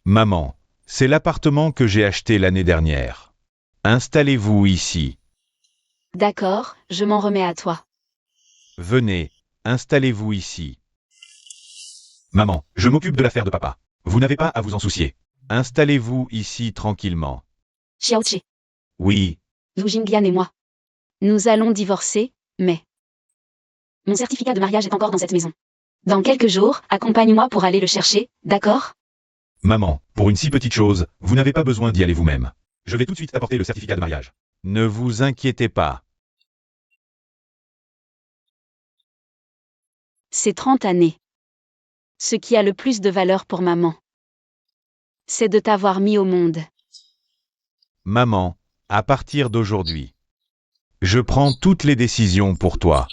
Maman, c'est l'appartement que j'ai acheté l'année dernière. Installez-vous ici. D'accord, je m'en remets à toi. Venez, installez-vous ici. Maman, je m'occupe de l'affaire de papa. Vous n'avez pas à vous en soucier. Installez-vous ici tranquillement. Xiaoche. Oui, Zhu Jingyan et moi. Nous allons divorcer, mais... Mon certificat de mariage est encore dans cette maison. Dans quelques jours, accompagne-moi pour aller le chercher, d'accord? maman, pour une si petite chose, vous n'avez pas besoin d'y aller vous-même. Je vais tout de suite apporter le certificat de mariage. Ne vous inquiétez pas. C'est 30 années. Ce qui a le plus de valeur pour maman, c'est de t'avoir mis au monde. Maman, à partir d'aujourd'hui, je prends toutes les décisions pour toi.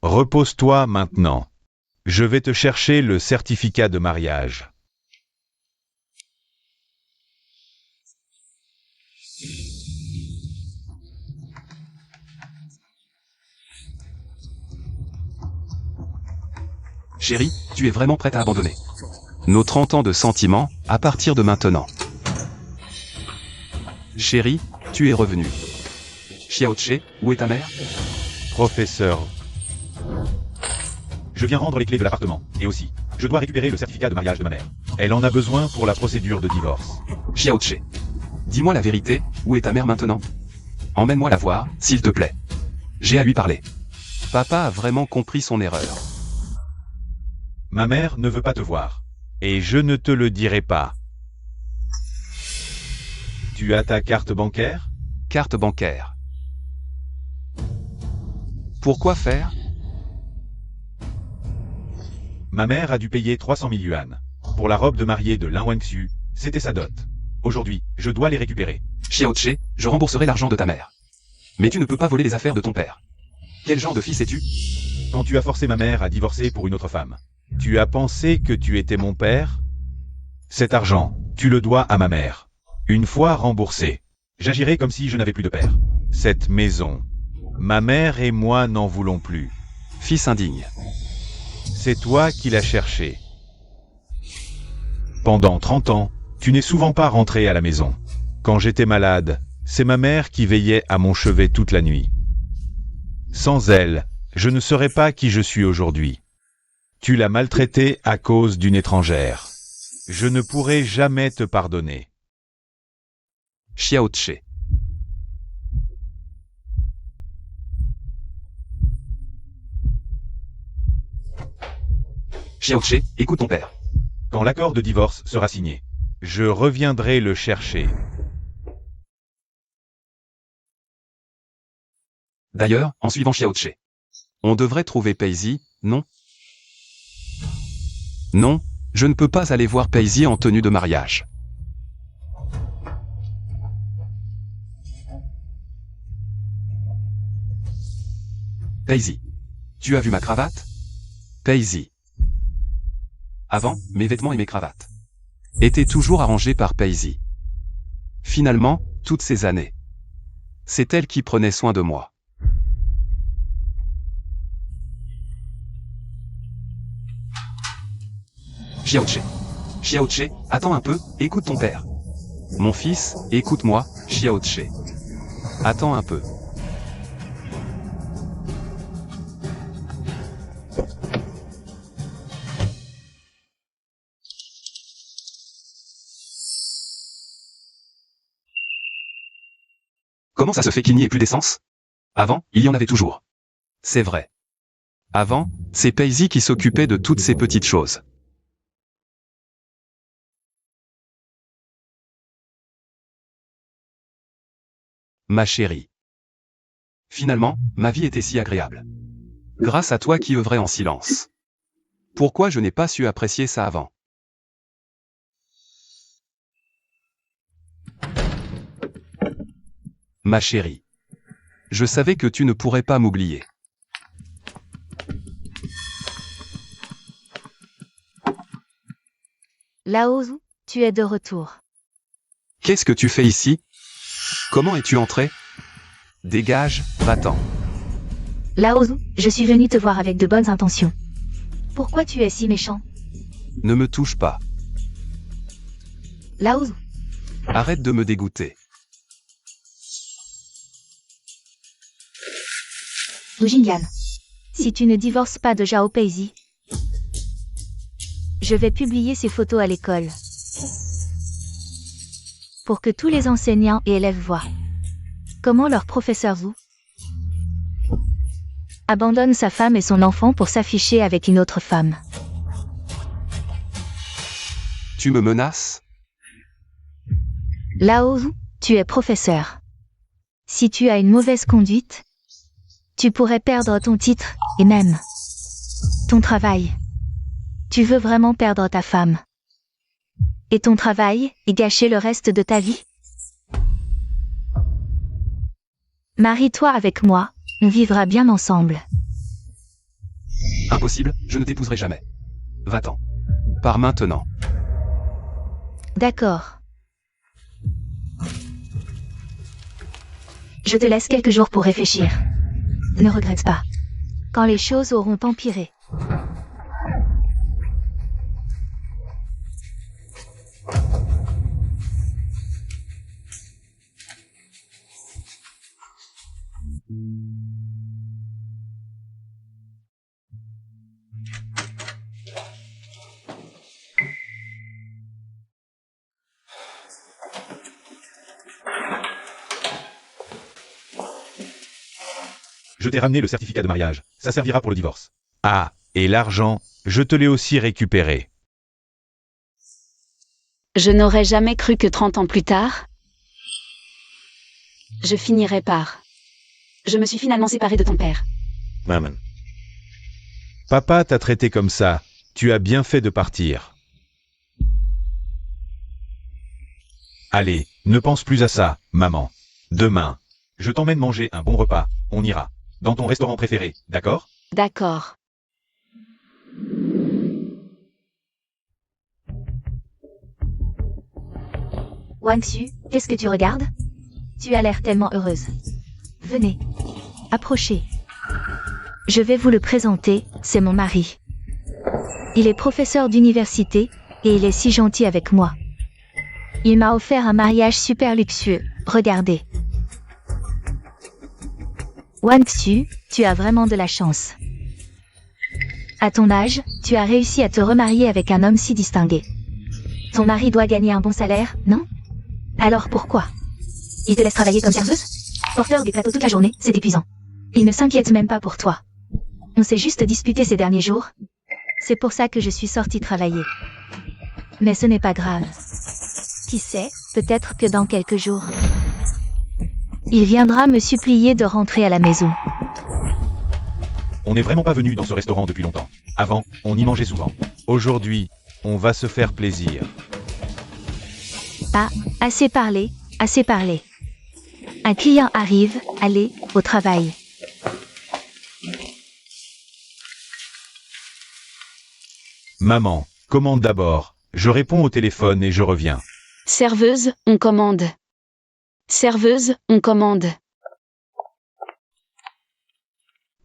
Repose-toi maintenant. Je vais te chercher le certificat de mariage. Chérie, tu es vraiment prête à abandonner nos 30 ans de sentiments, à partir de maintenant. Chérie, tu es revenue. Xiaoche, où est ta mère? Professeur, je viens rendre les clés de l'appartement, et aussi, je dois récupérer le certificat de mariage de ma mère. Elle en a besoin pour la procédure de divorce. Xiaoche, dis-moi la vérité, où est ta mère maintenant? Emmène-moi la voir, s'il te plaît. J'ai à lui parler. Papa a vraiment compris son erreur. Ma mère ne veut pas te voir. Et je ne te le dirai pas. Tu as ta carte bancaire? Carte bancaire. Pourquoi faire? Ma mère a dû payer 300 000 yuan. Pour la robe de mariée de Lin Wangxu, c'était sa dot. Aujourd'hui, je dois les récupérer. Xiaoche, je rembourserai l'argent de ta mère. Mais tu ne peux pas voler les affaires de ton père. Quel genre de fils es-tu? Quand tu as forcé ma mère à divorcer pour une autre femme, tu as pensé que tu étais mon père? Cet argent, tu le dois à ma mère. Une fois remboursé, j'agirai comme si je n'avais plus de père. Cette maison, ma mère et moi n'en voulons plus. Fils indigne. C'est toi qui l'as cherché. Pendant 30 ans, tu n'es souvent pas rentré à la maison. Quand j'étais malade, c'est ma mère qui veillait à mon chevet toute la nuit. Sans elle, je ne serais pas qui je suis aujourd'hui. Tu l'as maltraitée à cause d'une étrangère. Je ne pourrai jamais te pardonner. Xiaoche. Xiaoche, écoute ton père. Quand l'accord de divorce sera signé, je reviendrai le chercher. D'ailleurs, en suivant Xiaoche, on devrait trouver Paisy, non? Non, je ne peux pas aller voir Paisy en tenue de mariage. Paisy. Tu as vu ma cravate? Paisy. Avant, mes vêtements et mes cravates étaient toujours arrangés par Paisy. Finalement, toutes ces années, c'est elle qui prenait soin de moi. Xiaoche. Xiaoche, attends un peu, écoute ton père. Mon fils, écoute-moi, Xiaoche. Attends un peu. Comment ça se fait qu'il n'y ait plus d'essence? Avant, il y en avait toujours. C'est vrai. Avant, c'est Paisy qui s'occupait de toutes ces petites choses. Ma chérie. Finalement, ma vie était si agréable. Grâce à toi qui œuvrais en silence. Pourquoi je n'ai pas su apprécier ça avant? Ma chérie. Je savais que tu ne pourrais pas m'oublier. Laozu, tu es de retour. Qu'est-ce que tu fais ici? Comment es-tu entré? Dégage, va-t'en. Laozu, je suis venu te voir avec de bonnes intentions. Pourquoi tu es si méchant? Ne me touche pas. Laozu, Arrête de me dégoûter. Wu Jingyan. Si tu ne divorces pas de Zhao Paisy, je vais publier ces photos à l'école. Pour que tous les enseignants et élèves voient comment leur professeur Zhu abandonne sa femme et son enfant pour s'afficher avec une autre femme. Tu me menaces? Lao Zhu, tu es professeur. Si tu as une mauvaise conduite, tu pourrais perdre ton titre, et même ton travail. Tu veux vraiment perdre ta femme et ton travail, et gâcher le reste de ta vie? Marie-toi avec moi, on vivra bien ensemble. Impossible, je ne t'épouserai jamais. Va-t'en. Pars maintenant. D'accord. Je te laisse quelques jours pour réfléchir. Ne regrette pas. Quand les choses auront empiré. Je t'ai ramené le certificat de mariage. Ça servira pour le divorce. Ah, et l'argent, je te l'ai aussi récupéré. Je n'aurais jamais cru que 30 ans plus tard, je finirais par... Je me suis finalement séparée de ton père. Maman. Papa t'a traité comme ça. Tu as bien fait de partir. Allez, ne pense plus à ça, maman. Demain, je t'emmène manger un bon repas. On ira. Dans ton restaurant préféré, d'accord? D'accord. Wangxu, qu'est-ce que tu regardes? Tu as l'air tellement heureuse. Venez. Approchez. Je vais vous le présenter, c'est mon mari. Il est professeur d'université, et il est si gentil avec moi. Il m'a offert un mariage super luxueux, regardez. Wangxu, tu as vraiment de la chance. À ton âge, tu as réussi à te remarier avec un homme si distingué. Ton mari doit gagner un bon salaire, non? Alors pourquoi? Il te laisse travailler comme serveuse? Porteur des plateaux toute la journée, c'est épuisant. Il ne s'inquiète même pas pour toi. On s'est juste disputé ces derniers jours. C'est pour ça que je suis sortie travailler. Mais ce n'est pas grave. Qui sait, peut-être que dans quelques jours, il viendra me supplier de rentrer à la maison. On n'est vraiment pas venu dans ce restaurant depuis longtemps. Avant, on y mangeait souvent. Aujourd'hui, on va se faire plaisir. Ah, assez parlé, assez parlé. Un client arrive, allez, au travail. Maman, commande d'abord. Je réponds au téléphone et je reviens. Serveuse, on commande. Serveuse, on commande.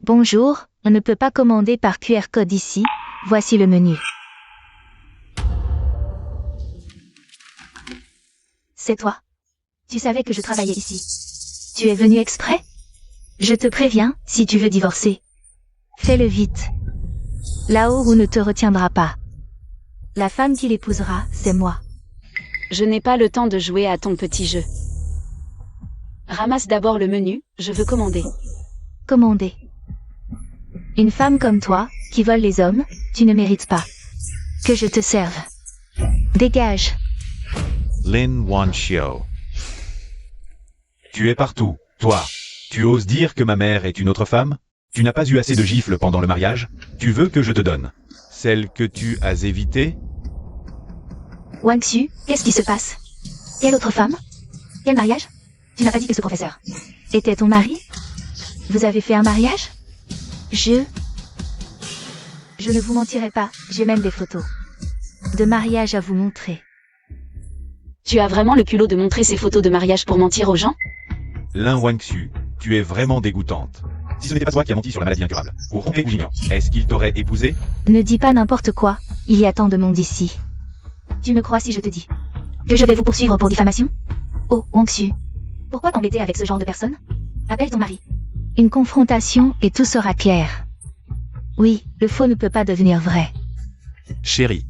Bonjour, on ne peut pas commander par QR code ici, voici le menu. C'est toi. Tu savais que je travaillais ici. Tu es venu exprès? Je te préviens, si tu veux divorcer. Fais-le vite. Là-haut où ne te retiendra pas. La femme qui l'épousera, c'est moi. Je n'ai pas le temps de jouer à ton petit jeu. Ramasse d'abord le menu, je veux commander. Commander. Une femme comme toi, qui vole les hommes, tu ne mérites pas. Que je te serve. Dégage. Lin Wanxiu. Tu es partout, toi. Tu oses dire que ma mère est une autre femme? Tu n'as pas eu assez de gifles pendant le mariage? Tu veux que je te donne celle que tu as évitée? Wanxiu, qu'est-ce qui se passe? Quelle autre femme? Quel mariage? Tu n'as pas dit que ce professeur était ton mari? Vous avez fait un mariage? Je ne vous mentirai pas, j'ai même des photos de mariage à vous montrer. Tu as vraiment le culot de montrer ces photos de mariage pour mentir aux gens? Lin Wanxiu, tu es vraiment dégoûtante. Si ce n'était pas toi qui as menti sur la maladie incurable, ou rompé ou j'ignore, est-ce qu'il t'aurait épousé? Ne dis pas n'importe quoi, il y a tant de monde ici. Tu me crois si je te dis que je vais vous poursuivre pour diffamation? Oh, Wanxiu, pourquoi t'embêter avec ce genre de personne? Appelle ton mari. Une confrontation et tout sera clair. Oui, le faux ne peut pas devenir vrai. Chérie.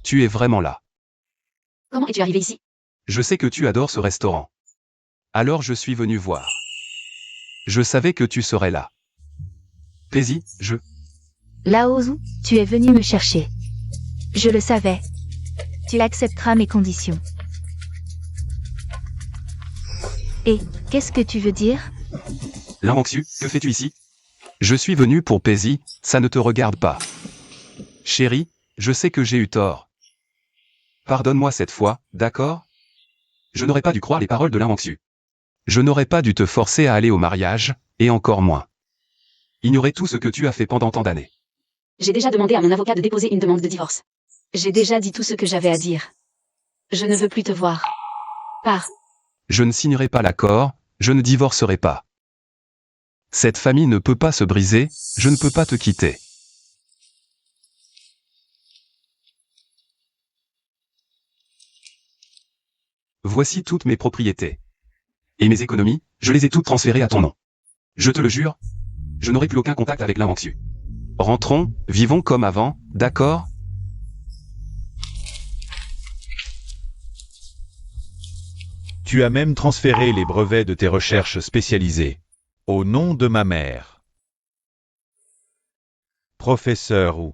Tu es vraiment là. Comment es-tu arrivé ici? Je sais que tu adores ce restaurant. Alors je suis venu voir. Je savais que tu serais là. Paisy, Laozu, tu es venu me chercher. Je le savais. Tu accepteras mes conditions. Et, qu'est-ce que tu veux dire? Lin Wanxiu, que fais-tu ici? Je suis venu pour Paisy, ça ne te regarde pas. Chérie, je sais que j'ai eu tort. Pardonne-moi cette fois, d'accord? Je n'aurais pas dû croire les paroles de Lin Wanxiu. Je n'aurais pas dû te forcer à aller au mariage, et encore moins ignorer tout ce que tu as fait pendant tant d'années. J'ai déjà demandé à mon avocat de déposer une demande de divorce. J'ai déjà dit tout ce que j'avais à dire. Je ne veux plus te voir. Pars. Je ne signerai pas l'accord, je ne divorcerai pas. Cette famille ne peut pas se briser, je ne peux pas te quitter. Voici toutes mes propriétés. Et mes économies, je les ai toutes transférées à ton nom. Je te le jure, je n'aurai plus aucun contact avec Lin Wanxiu. Rentrons, vivons comme avant, d'accord? Tu as même transféré les brevets de tes recherches spécialisées. Au nom de ma mère. Professeur Wu.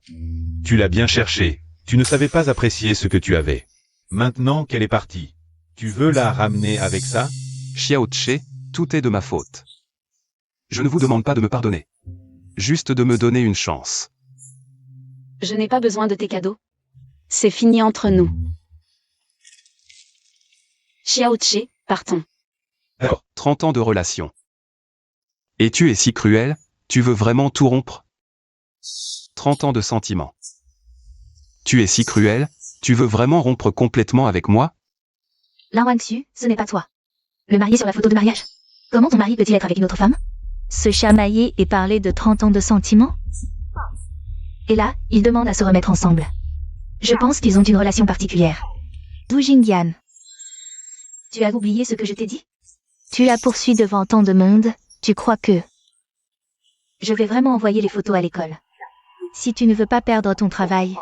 Tu l'as bien cherché. Tu ne savais pas apprécier ce que tu avais. Maintenant qu'elle est partie, tu veux la ramener avec ça? Xiao Tse, tout est de ma faute. Je ne vous demande pas de me pardonner. Juste de me donner une chance. Je n'ai pas besoin de tes cadeaux. C'est fini entre nous. Xiao Tse, partons. Alors, 30 ans de relation. Et tu es si cruel, tu veux vraiment tout rompre? 30 ans de sentiments. Tu es si cruel, tu veux vraiment rompre complètement avec moi? Lin Wanxiu, ce n'est pas toi. Le marié sur la photo de mariage? Comment ton mari peut-il être avec une autre femme? Se chamailler et parler de 30 ans de sentiments? Et là, ils demandent à se remettre ensemble. Je pense qu'ils ont une relation particulière. Du Jingyan. Tu as oublié ce que je t'ai dit? Tu la poursuis devant tant de monde, tu crois que... Je vais vraiment envoyer les photos à l'école. Si tu ne veux pas perdre ton travail,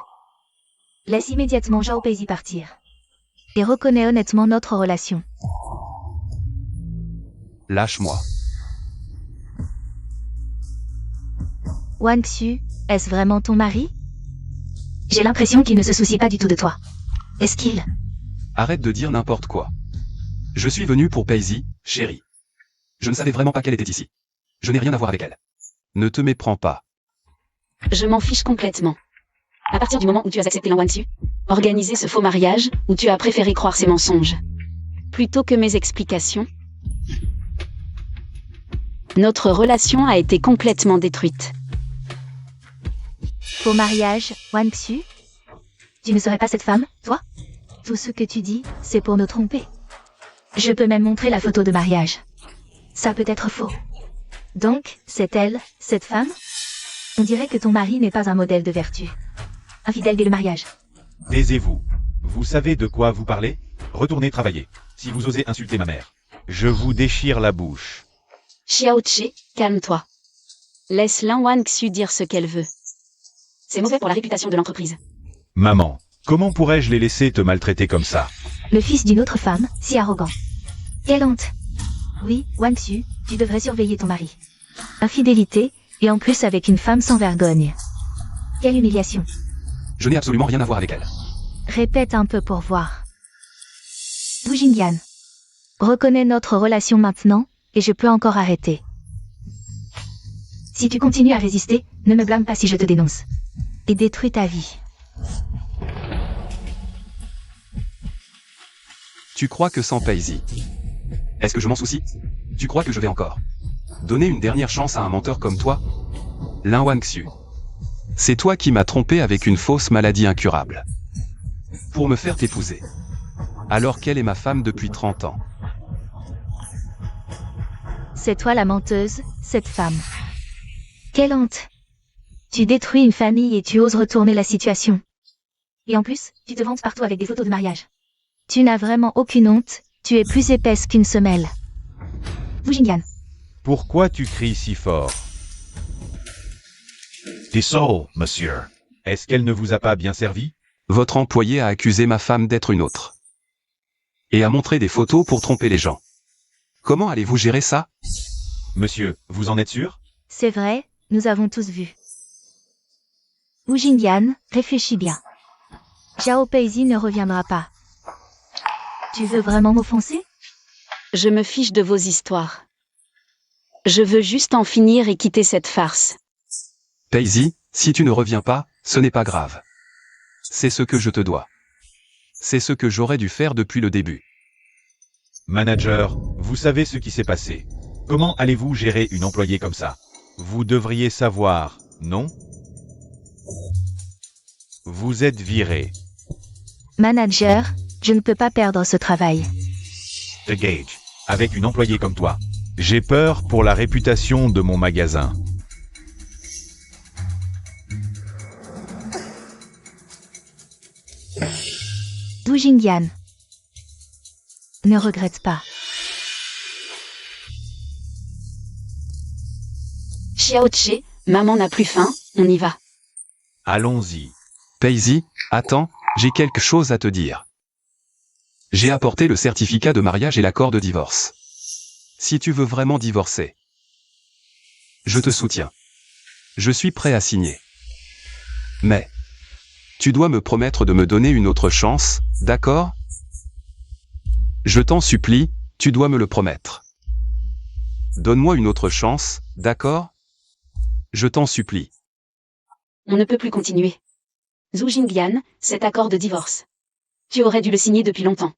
laisse immédiatement Zhao Paisy partir. Et reconnais honnêtement notre relation. Lâche-moi. Wanxiu, Est-ce vraiment ton mari? J'ai l'impression qu'il ne se soucie pas du tout de toi. Est-ce qu'il... Arrête de dire n'importe quoi. Je suis venu pour Paisy, chérie. Je ne savais vraiment pas qu'elle était ici. Je n'ai rien à voir avec elle. Ne te méprends pas. Je m'en fiche complètement. À partir du moment où tu as accepté l'Anwanxu, organiser ce faux mariage, où tu as préféré croire ces mensonges, plutôt que mes explications, notre relation a été complètement détruite. Faux mariage, Wanxu? Tu ne serais pas cette femme, toi? Tout ce que tu dis, c'est pour nous tromper. Je peux même montrer la photo de mariage. Ça peut être faux. Donc, c'est elle, cette femme? On dirait que ton mari n'est pas un modèle de vertu. Infidèle dès le mariage. Taisez-vous. Vous savez de quoi vous parlez? Retournez travailler. Si vous osez insulter ma mère, je vous déchire la bouche. Xiaoche, calme-toi. Laisse l'Anwanxu dire ce qu'elle veut. C'est mauvais pour la réputation de l'entreprise. Maman, comment pourrais-je les laisser te maltraiter comme ça? Le fils d'une autre femme, si arrogant. Quelle honte. Oui, Wanxu, tu devrais surveiller ton mari. Infidélité, et en plus avec une femme sans vergogne. Quelle humiliation. Je n'ai absolument rien à voir avec elle. Répète un peu pour voir. Wu Jingyan. Reconnais notre relation maintenant, et je peux encore arrêter. Si tu continues à résister, ne me blâme pas si je te dénonce. Et détruis ta vie. Tu crois que sans Paisy, est-ce que je m'en soucie? Tu crois que je vais encore donner une dernière chance à un menteur comme toi? L'Anwanxu. C'est toi qui m'as trompé avec une fausse maladie incurable. Pour me faire t'épouser. Alors qu'elle est ma femme depuis 30 ans. C'est toi la menteuse, cette femme. Quelle honte. Tu détruis une famille et tu oses retourner la situation. Et en plus, tu te vantes partout avec des photos de mariage. Tu n'as vraiment aucune honte, tu es plus épaisse qu'une semelle. Wu Jingyan. Pourquoi tu cries si fort? Dissol, monsieur. Est-ce qu'elle ne vous a pas bien servi? Votre employé a accusé ma femme d'être une autre. Et a montré des photos pour tromper les gens. Comment allez-vous gérer ça? Monsieur, vous en êtes sûr? C'est vrai, nous avons tous vu. Wu Jingyan, réfléchis bien. Xiao Paisy ne reviendra pas. Tu veux vraiment m'offenser? Je me fiche de vos histoires. Je veux juste en finir et quitter cette farce. Paisy, si tu ne reviens pas, ce n'est pas grave. C'est ce que je te dois. C'est ce que j'aurais dû faire depuis le début. Manager, vous savez ce qui s'est passé. Comment allez-vous gérer une employée comme ça? Vous devriez savoir, non? Vous êtes viré. Manager, je ne peux pas perdre ce travail. The Gage, avec une employée comme toi. J'ai peur pour la réputation de mon magasin. Wu Jingyan. Ne regrette pas. Xiaoche, maman n'a plus faim, on y va. Allons-y. Paisy, attends, j'ai quelque chose à te dire. J'ai apporté le certificat de mariage et l'accord de divorce. Si tu veux vraiment divorcer, je te soutiens. Je suis prêt à signer. Mais, tu dois me promettre de me donner une autre chance, d'accord? Je t'en supplie, tu dois me le promettre. Donne-moi une autre chance, d'accord? Je t'en supplie. On ne peut plus continuer. Zhu Jingyan, cet accord de divorce. Tu aurais dû le signer depuis longtemps.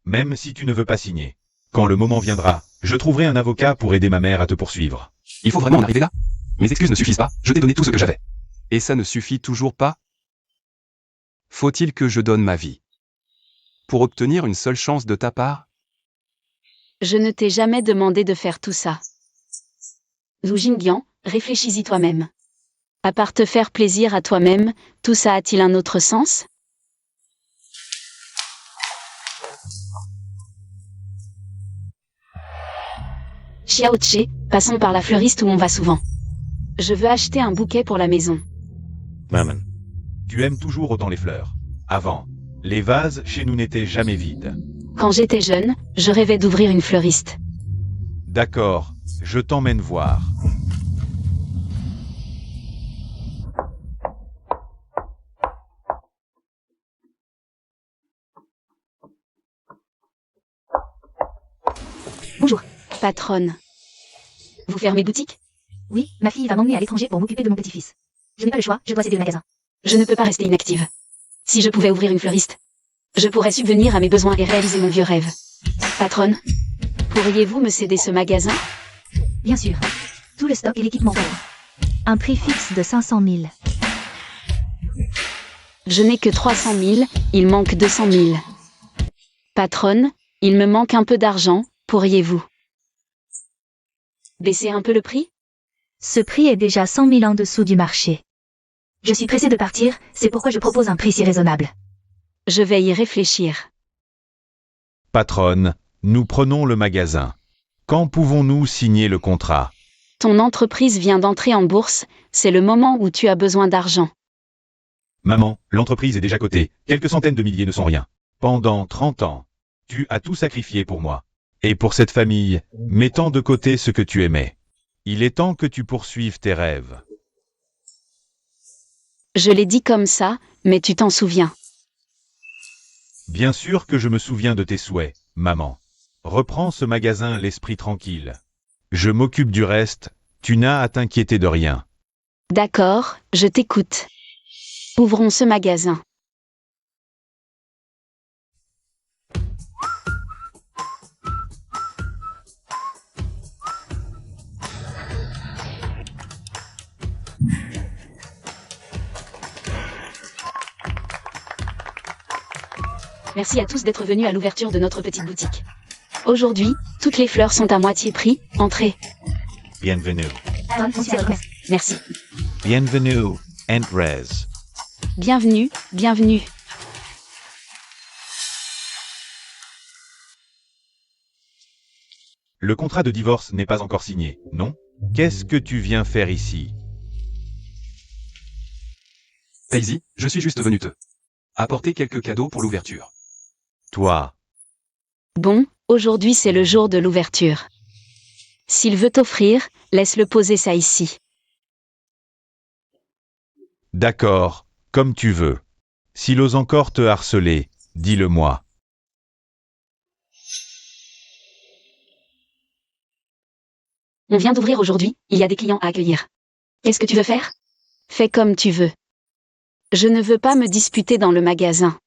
Même si tu ne veux pas signer. Quand le moment viendra, je trouverai un avocat pour aider ma mère à te poursuivre. Il faut vraiment en arriver là? Mes excuses ne suffisent pas, je t'ai donné tout ce que j'avais. Et ça ne suffit toujours pas? Faut-il que je donne ma vie pour obtenir une seule chance de ta part? Je ne t'ai jamais demandé de faire tout ça. Zhu Jingyan, réfléchis-y toi-même. À part te faire plaisir à toi-même, tout ça a-t-il un autre sens? Xiaoche, passons par la fleuriste où on va souvent. Je veux acheter un bouquet pour la maison. Maman. Tu aimes toujours autant les fleurs. Avant, les vases chez nous n'étaient jamais vides. Quand j'étais jeune, je rêvais d'ouvrir une fleuriste. D'accord, je t'emmène voir. Patronne. Vous fermez boutique? Oui, ma fille va m'emmener à l'étranger pour m'occuper de mon petit-fils. Je n'ai pas le choix, je dois céder le magasin. Je ne peux pas rester inactive. Si je pouvais ouvrir une fleuriste, je pourrais subvenir à mes besoins et réaliser mon vieux rêve. Patronne, pourriez-vous me céder ce magasin? Bien sûr. Tout le stock et l'équipement pour. Un prix fixe de 500 000. Je n'ai que 300 000, il manque 200 000. Patronne, il me manque un peu d'argent, pourriez-vous baisser un peu le prix? Ce prix est déjà 100 000 en dessous du marché. Je suis pressée de partir, c'est pourquoi je propose un prix si raisonnable. Je vais y réfléchir. Patronne, nous prenons le magasin. Quand pouvons-nous signer le contrat? Ton entreprise vient d'entrer en bourse, c'est le moment où tu as besoin d'argent. Maman, l'entreprise est déjà cotée, quelques centaines de milliers ne sont rien. Pendant 30 ans, tu as tout sacrifié pour moi. Et pour cette famille, mettant de côté ce que tu aimais. Il est temps que tu poursuives tes rêves. Je l'ai dit comme ça, mais tu t'en souviens. Bien sûr que je me souviens de tes souhaits, maman. Reprends ce magasin l'esprit tranquille. Je m'occupe du reste, tu n'as à t'inquiéter de rien. D'accord, je t'écoute. Ouvrons ce magasin. Merci à tous d'être venus à l'ouverture de notre petite boutique. Aujourd'hui, toutes les fleurs sont à moitié prix, entrez. Bienvenue. Merci. Bienvenue, Entrez. Bienvenue, bienvenue. Le contrat de divorce n'est pas encore signé, non? Qu'est-ce que tu viens faire ici? Daisy, je suis juste venu te apporter quelques cadeaux pour l'ouverture. Toi, Bon, aujourd'hui c'est le jour de l'ouverture. S'il veut t'offrir, laisse-le poser ça ici. d'accord, comme tu veux. S'il ose encore te harceler, dis-le-moi. On vient d'ouvrir aujourd'hui, il y a des clients à accueillir. Qu'est-ce que tu veux faire? Fais comme tu veux. Je ne veux pas me disputer dans le magasin.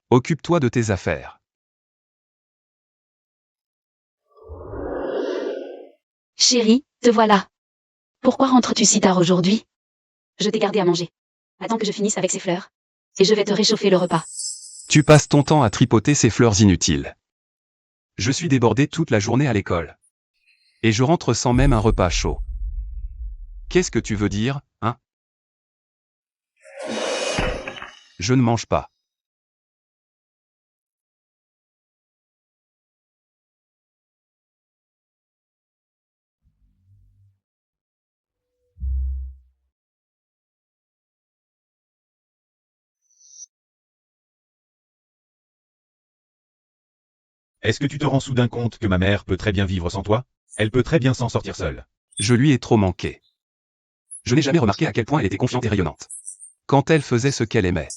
Occupe-toi de tes affaires. Chérie, te voilà. Pourquoi rentres-tu si tard aujourd'hui? Je t'ai gardé à manger. Attends que je finisse avec ces fleurs. Et je vais te réchauffer le repas. Tu passes ton temps à tripoter ces fleurs inutiles. Je suis débordé toute la journée à l'école. Et je rentre sans même un repas chaud. Qu'est-ce que tu veux dire, hein? Je ne mange pas. Est-ce que tu te rends soudain compte que ma mère peut très bien vivre sans toi? Elle peut très bien s'en sortir seule. Je lui ai trop manqué. Je n'ai jamais remarqué à quel point elle était confiante et rayonnante. Quand elle faisait ce qu'elle aimait.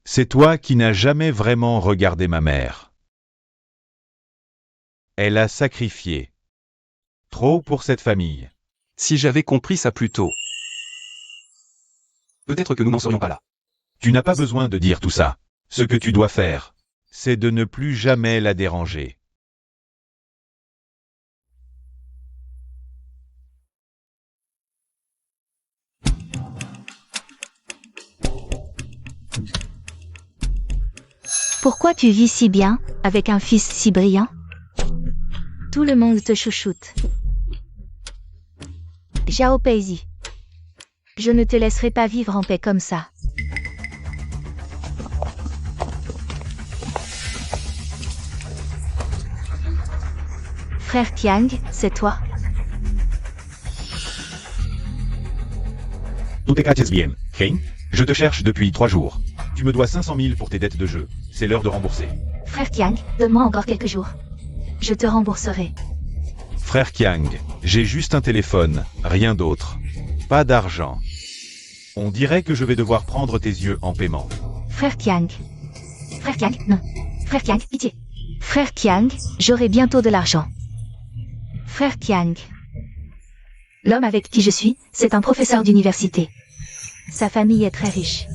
C'est toi qui n'as jamais vraiment regardé ma mère. Elle a sacrifié. Trop pour cette famille. Si j'avais compris ça plus tôt. Peut-être que nous n'en serions pas là. Tu n'as pas besoin de dire tout ça. Ce que tu dois faire, c'est de ne plus jamais la déranger. Pourquoi tu vis si bien, avec un fils si brillant? Tout le monde te chouchoute. Xiao Peizi. Je ne te laisserai pas vivre en paix comme ça. Frère Tiang, c'est toi? Tout te caches bien, Hein? Je te cherche depuis 3 jours. Tu me dois 500 000 pour tes dettes de jeu. C'est l'heure de rembourser. Frère Tiang, donne-moi encore quelques jours. Je te rembourserai. Frère Kiang, j'ai juste un téléphone, rien d'autre. Pas d'argent. On dirait que je vais devoir prendre tes yeux en paiement. Frère Tiang. Frère Tiang, non. Frère Tiang, pitié. Frère Qiang, j'aurai bientôt de l'argent. Frère Qiang. L'homme avec qui je suis, c'est un professeur d'université. Sa famille est très riche.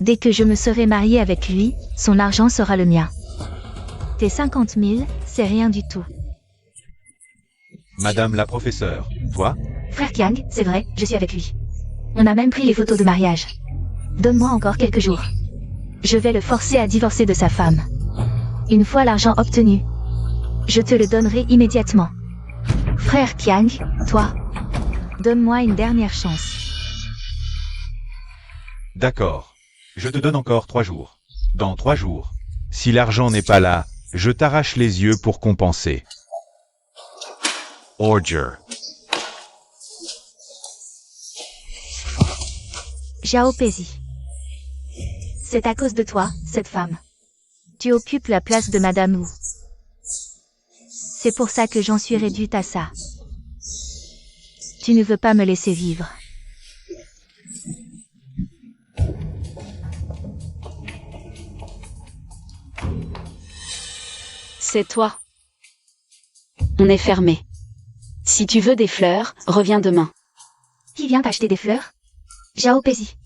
Dès que je me serai mariée avec lui, son argent sera le mien. Tes 50 000, c'est rien du tout. Madame la professeure, toi? Frère Qiang, c'est vrai, je suis avec lui. On a même pris les photos de mariage. Donne-moi encore quelques jours. Je vais le forcer à divorcer de sa femme. Une fois l'argent obtenu, je te le donnerai immédiatement. Frère Qiang, toi, donne-moi une dernière chance. D'accord. Je te donne encore 3 jours. Dans 3 jours. Si l'argent n'est pas là, je t'arrache les yeux pour compenser. Order. Zhao Pezi. C'est à cause de toi, cette femme. Tu occupes la place de Madame Wu. C'est pour ça que j'en suis réduite à ça. Tu ne veux pas me laisser vivre. C'est toi. On est fermé. Si tu veux des fleurs, reviens demain. Qui vient t'acheter des fleurs? Zhao Pezi.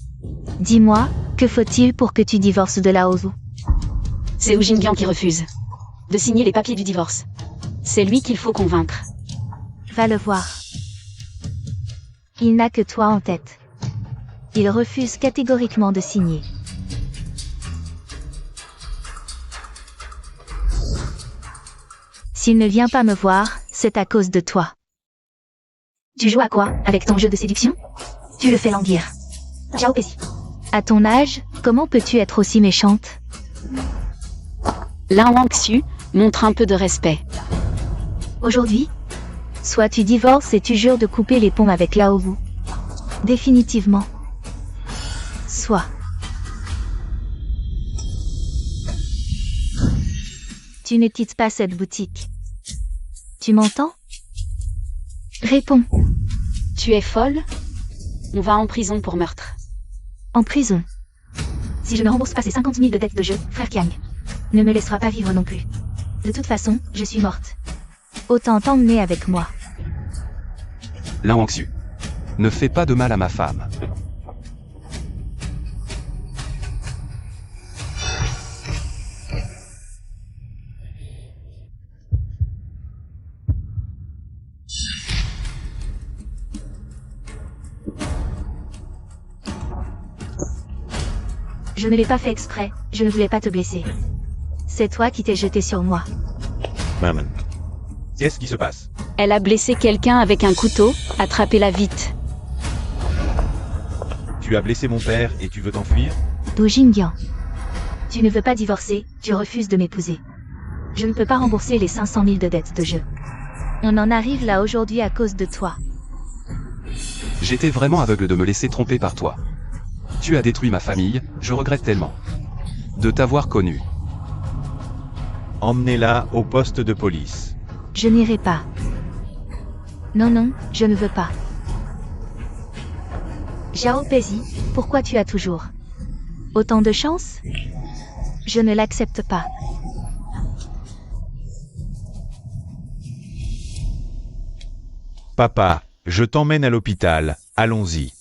Dis-moi, que faut-il pour que tu divorces de Lao Zhu? C'est Wu Jingyan qui refuse de signer les papiers du divorce. C'est lui qu'il faut convaincre. Va le voir. Il n'a que toi en tête. Il refuse catégoriquement de signer. S'il ne vient pas me voir, c'est à cause de toi. Tu joues à quoi, avec ton jeu de séduction? Tu le fais languir. Zhao Pezi. À ton âge, comment peux-tu être aussi méchante? Lan Wangxu montre un peu de respect. Aujourd'hui, soit tu divorces et tu jures de couper les ponts avec Lao Wu. Définitivement. Soit. Tu ne quittes pas cette boutique. Tu m'entends? Réponds. Tu es folle? On va en prison pour meurtre. En prison. Si je ne rembourse pas ces 50 000 de dettes de jeu, frère Qiang ne me laissera pas vivre non plus. De toute façon, je suis morte. Autant t'emmener avec moi. Lan Wangxu. Ne fais pas de mal à ma femme. Je ne l'ai pas fait exprès, je ne voulais pas te blesser. C'est toi qui t'es jeté sur moi. Maman. Qu'est-ce qui se passe? Elle a blessé quelqu'un avec un couteau, attrapez-la vite. Tu as blessé mon père et tu veux t'enfuir? Du Jingyan. Tu ne veux pas divorcer, tu refuses de m'épouser. Je ne peux pas rembourser les 500 000 de dettes de jeu. On en arrive là aujourd'hui à cause de toi. J'étais vraiment aveugle de me laisser tromper par toi. Tu as détruit ma famille, je regrette tellement. De t'avoir connu. Emmenez-la au poste de police. Je n'irai pas. Non, non, je ne veux pas. Zhao Pezi, pourquoi tu as toujours autant de chance? Je ne l'accepte pas. Papa, je t'emmène à l'hôpital, allons-y.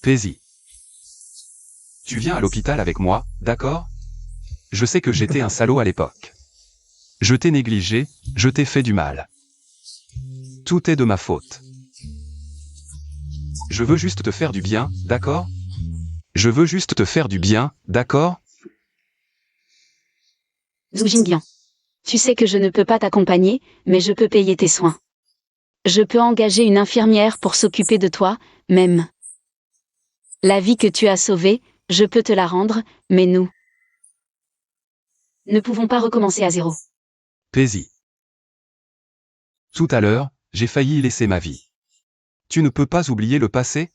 Pezi. Tu viens à l'hôpital avec moi, d'accord? Je sais que j'étais un salaud à l'époque. Je t'ai négligé, je t'ai fait du mal. Tout est de ma faute. Je veux juste te faire du bien, d'accord? Je veux juste te faire du bien, d'accord? Zhu Jingyan. Tu sais que je ne peux pas t'accompagner, mais je peux payer tes soins. Je peux engager une infirmière pour s'occuper de toi, même. La vie que tu as sauvée, je peux te la rendre, mais nous ne pouvons pas recommencer à zéro. Pezi. Tout à l'heure, j'ai failli y laisser ma vie. Tu ne peux pas oublier le passé?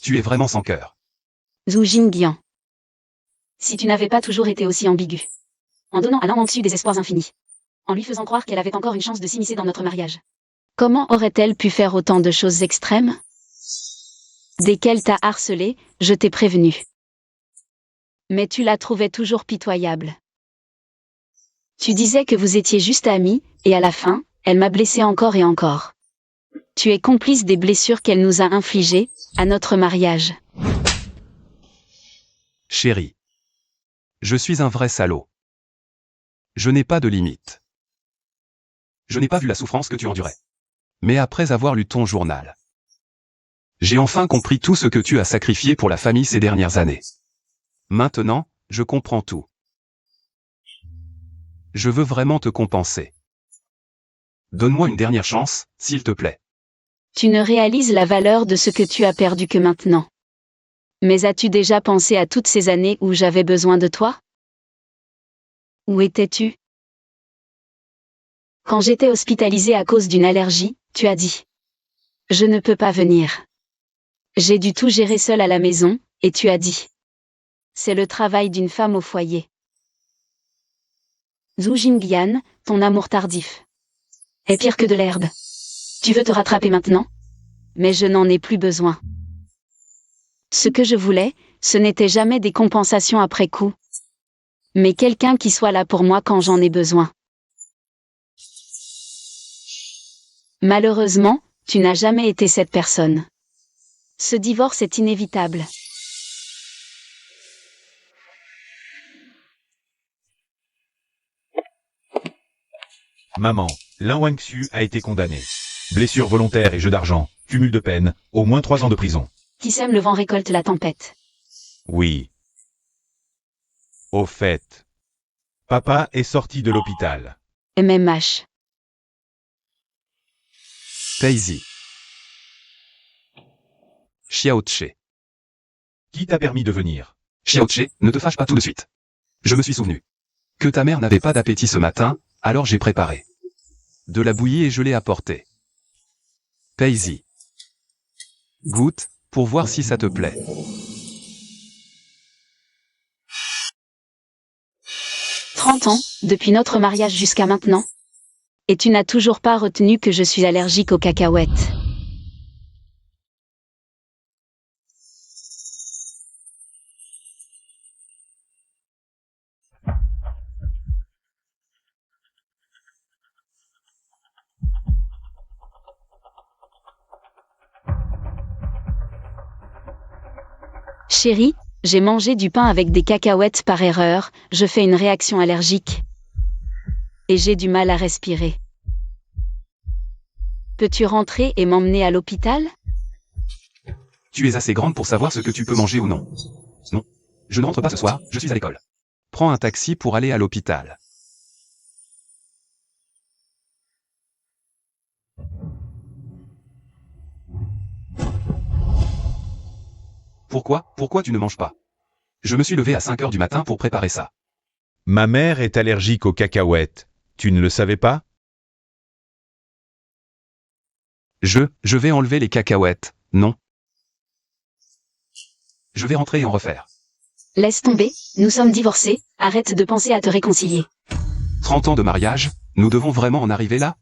Tu es vraiment sans cœur. Zhu Jingyan. Si tu n'avais pas toujours été aussi ambigu. En donnant à Lan Wangxu des espoirs infinis. En lui faisant croire qu'elle avait encore une chance de s'immiscer dans notre mariage. Comment aurait-elle pu faire autant de choses extrêmes? Dès qu'elle t'a harcelé, je t'ai prévenu. Mais tu la trouvais toujours pitoyable. Tu disais que vous étiez juste amis, et à la fin, elle m'a blessé encore et encore. Tu es complice des blessures qu'elle nous a infligées, à notre mariage. Chérie. Je suis un vrai salaud. Je n'ai pas de limite. Je n'ai pas vu la souffrance que tu endurais. Mais après avoir lu ton journal, j'ai enfin compris tout ce que tu as sacrifié pour la famille ces dernières années. Maintenant, je comprends tout. Je veux vraiment te compenser. Donne-moi une dernière chance, s'il te plaît. Tu ne réalises la valeur de ce que tu as perdu que maintenant. Mais as-tu déjà pensé à toutes ces années où j'avais besoin de toi? Où étais-tu? Quand j'étais hospitalisée à cause d'une allergie, tu as dit: je ne peux pas venir. J'ai dû tout gérer seule à la maison, et tu as dit: c'est le travail d'une femme au foyer. Zhu Jingyan, ton amour tardif est pire que de l'herbe. Tu veux te rattraper maintenant? Mais je n'en ai plus besoin. Ce que je voulais, ce n'était jamais des compensations après coup, mais quelqu'un qui soit là pour moi quand j'en ai besoin. Malheureusement, tu n'as jamais été cette personne. Ce divorce est inévitable. Maman, Lin Wangxu a été condamné. Blessure volontaire et jeu d'argent, cumul de peine, au moins 3 ans de prison. Qui sème le vent récolte la tempête. Oui. Au fait, papa est sorti de l'hôpital. MMH. Daisy. Xiaoche. Qui t'a permis de venir? Xiaoche, ne te fâche pas tout de suite. Je me suis souvenu que ta mère n'avait pas d'appétit ce matin, alors j'ai préparé de la bouillie et je l'ai apportée. Daisy. Goûte, pour voir si ça te plaît. « 30 ans, depuis notre mariage jusqu'à maintenant. Et tu n'as toujours pas retenu que je suis allergique aux cacahuètes. Chérie, j'ai mangé du pain avec des cacahuètes par erreur, je fais une réaction allergique. Et j'ai du mal à respirer. Peux-tu rentrer et m'emmener à l'hôpital? Tu es assez grande pour savoir ce que tu peux manger ou non. Non. Je ne rentre pas ce soir, je suis à l'école. Prends un taxi pour aller à l'hôpital. Pourquoi tu ne manges pas? Je me suis levé à 5 heures du matin pour préparer ça. Ma mère est allergique aux cacahuètes. Tu ne le savais pas? Je vais enlever les cacahuètes, non. Je vais rentrer et en refaire. Laisse tomber, nous sommes divorcés, arrête de penser à te réconcilier. 30 ans de mariage, nous devons vraiment en arriver là?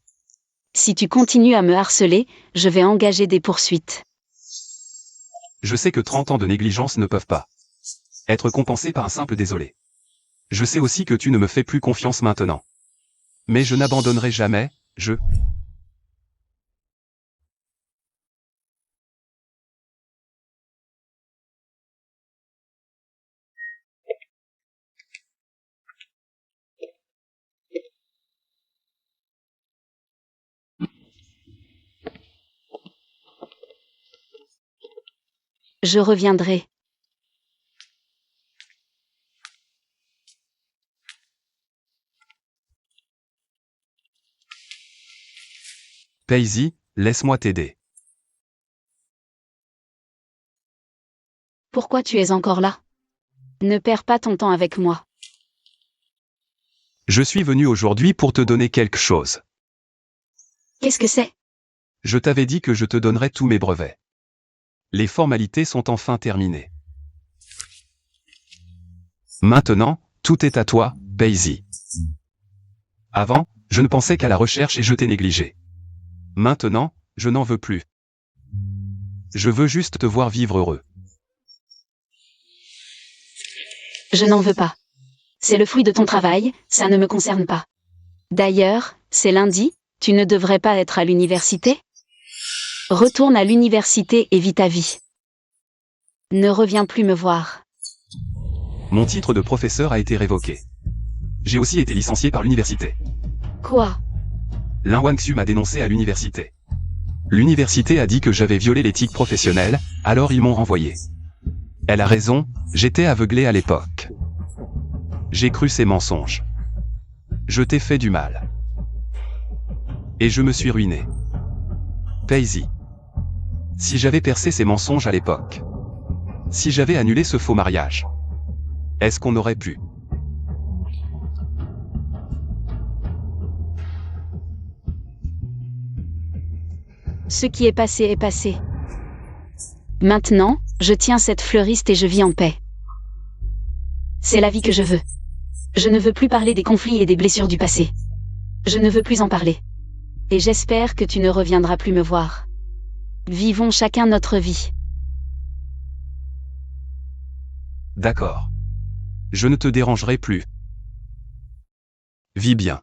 Si tu continues à me harceler, je vais engager des poursuites. Je sais que 30 ans de négligence ne peuvent pas être compensés par un simple désolé. Je sais aussi que tu ne me fais plus confiance maintenant. Mais je n'abandonnerai jamais, Je reviendrai. Daisy, laisse-moi t'aider. Pourquoi tu es encore là? Ne perds pas ton temps avec moi. Je suis venu aujourd'hui pour te donner quelque chose. Qu'est-ce que c'est? Je t'avais dit que je te donnerais tous mes brevets. Les formalités sont enfin terminées. Maintenant, tout est à toi, Daisy. Avant, je ne pensais qu'à la recherche et je t'ai négligé. Maintenant, je n'en veux plus. Je veux juste te voir vivre heureux. Je n'en veux pas. C'est le fruit de ton travail, ça ne me concerne pas. D'ailleurs, c'est lundi, tu ne devrais pas être à l'université? Retourne à l'université et vis ta vie. Ne reviens plus me voir. Mon titre de professeur a été révoqué. J'ai aussi été licencié par l'université. Quoi? Lin Wangxu m'a dénoncé à l'université. L'université a dit que j'avais violé l'éthique professionnelle, alors ils m'ont renvoyé. Elle a raison, j'étais aveuglé à l'époque. J'ai cru ces mensonges. Je t'ai fait du mal. Et je me suis ruiné. Paisy. Si j'avais percé ces mensonges à l'époque. Si j'avais annulé ce faux mariage. Est-ce qu'on aurait pu? Ce qui est passé est passé. Maintenant, je tiens cette fleuriste et je vis en paix. C'est la vie que je veux. Je ne veux plus parler des conflits et des blessures du passé. Je ne veux plus en parler. Et j'espère que tu ne reviendras plus me voir. Vivons chacun notre vie. D'accord. Je ne te dérangerai plus. Vis bien.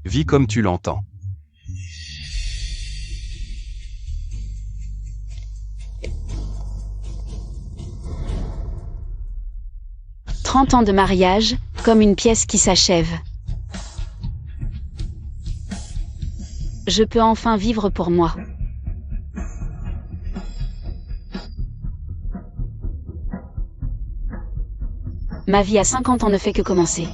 Vis comme tu l'entends. « 30 ans de mariage, comme une pièce qui s'achève. Je peux enfin vivre pour moi. Ma vie à 50 ans ne fait que commencer.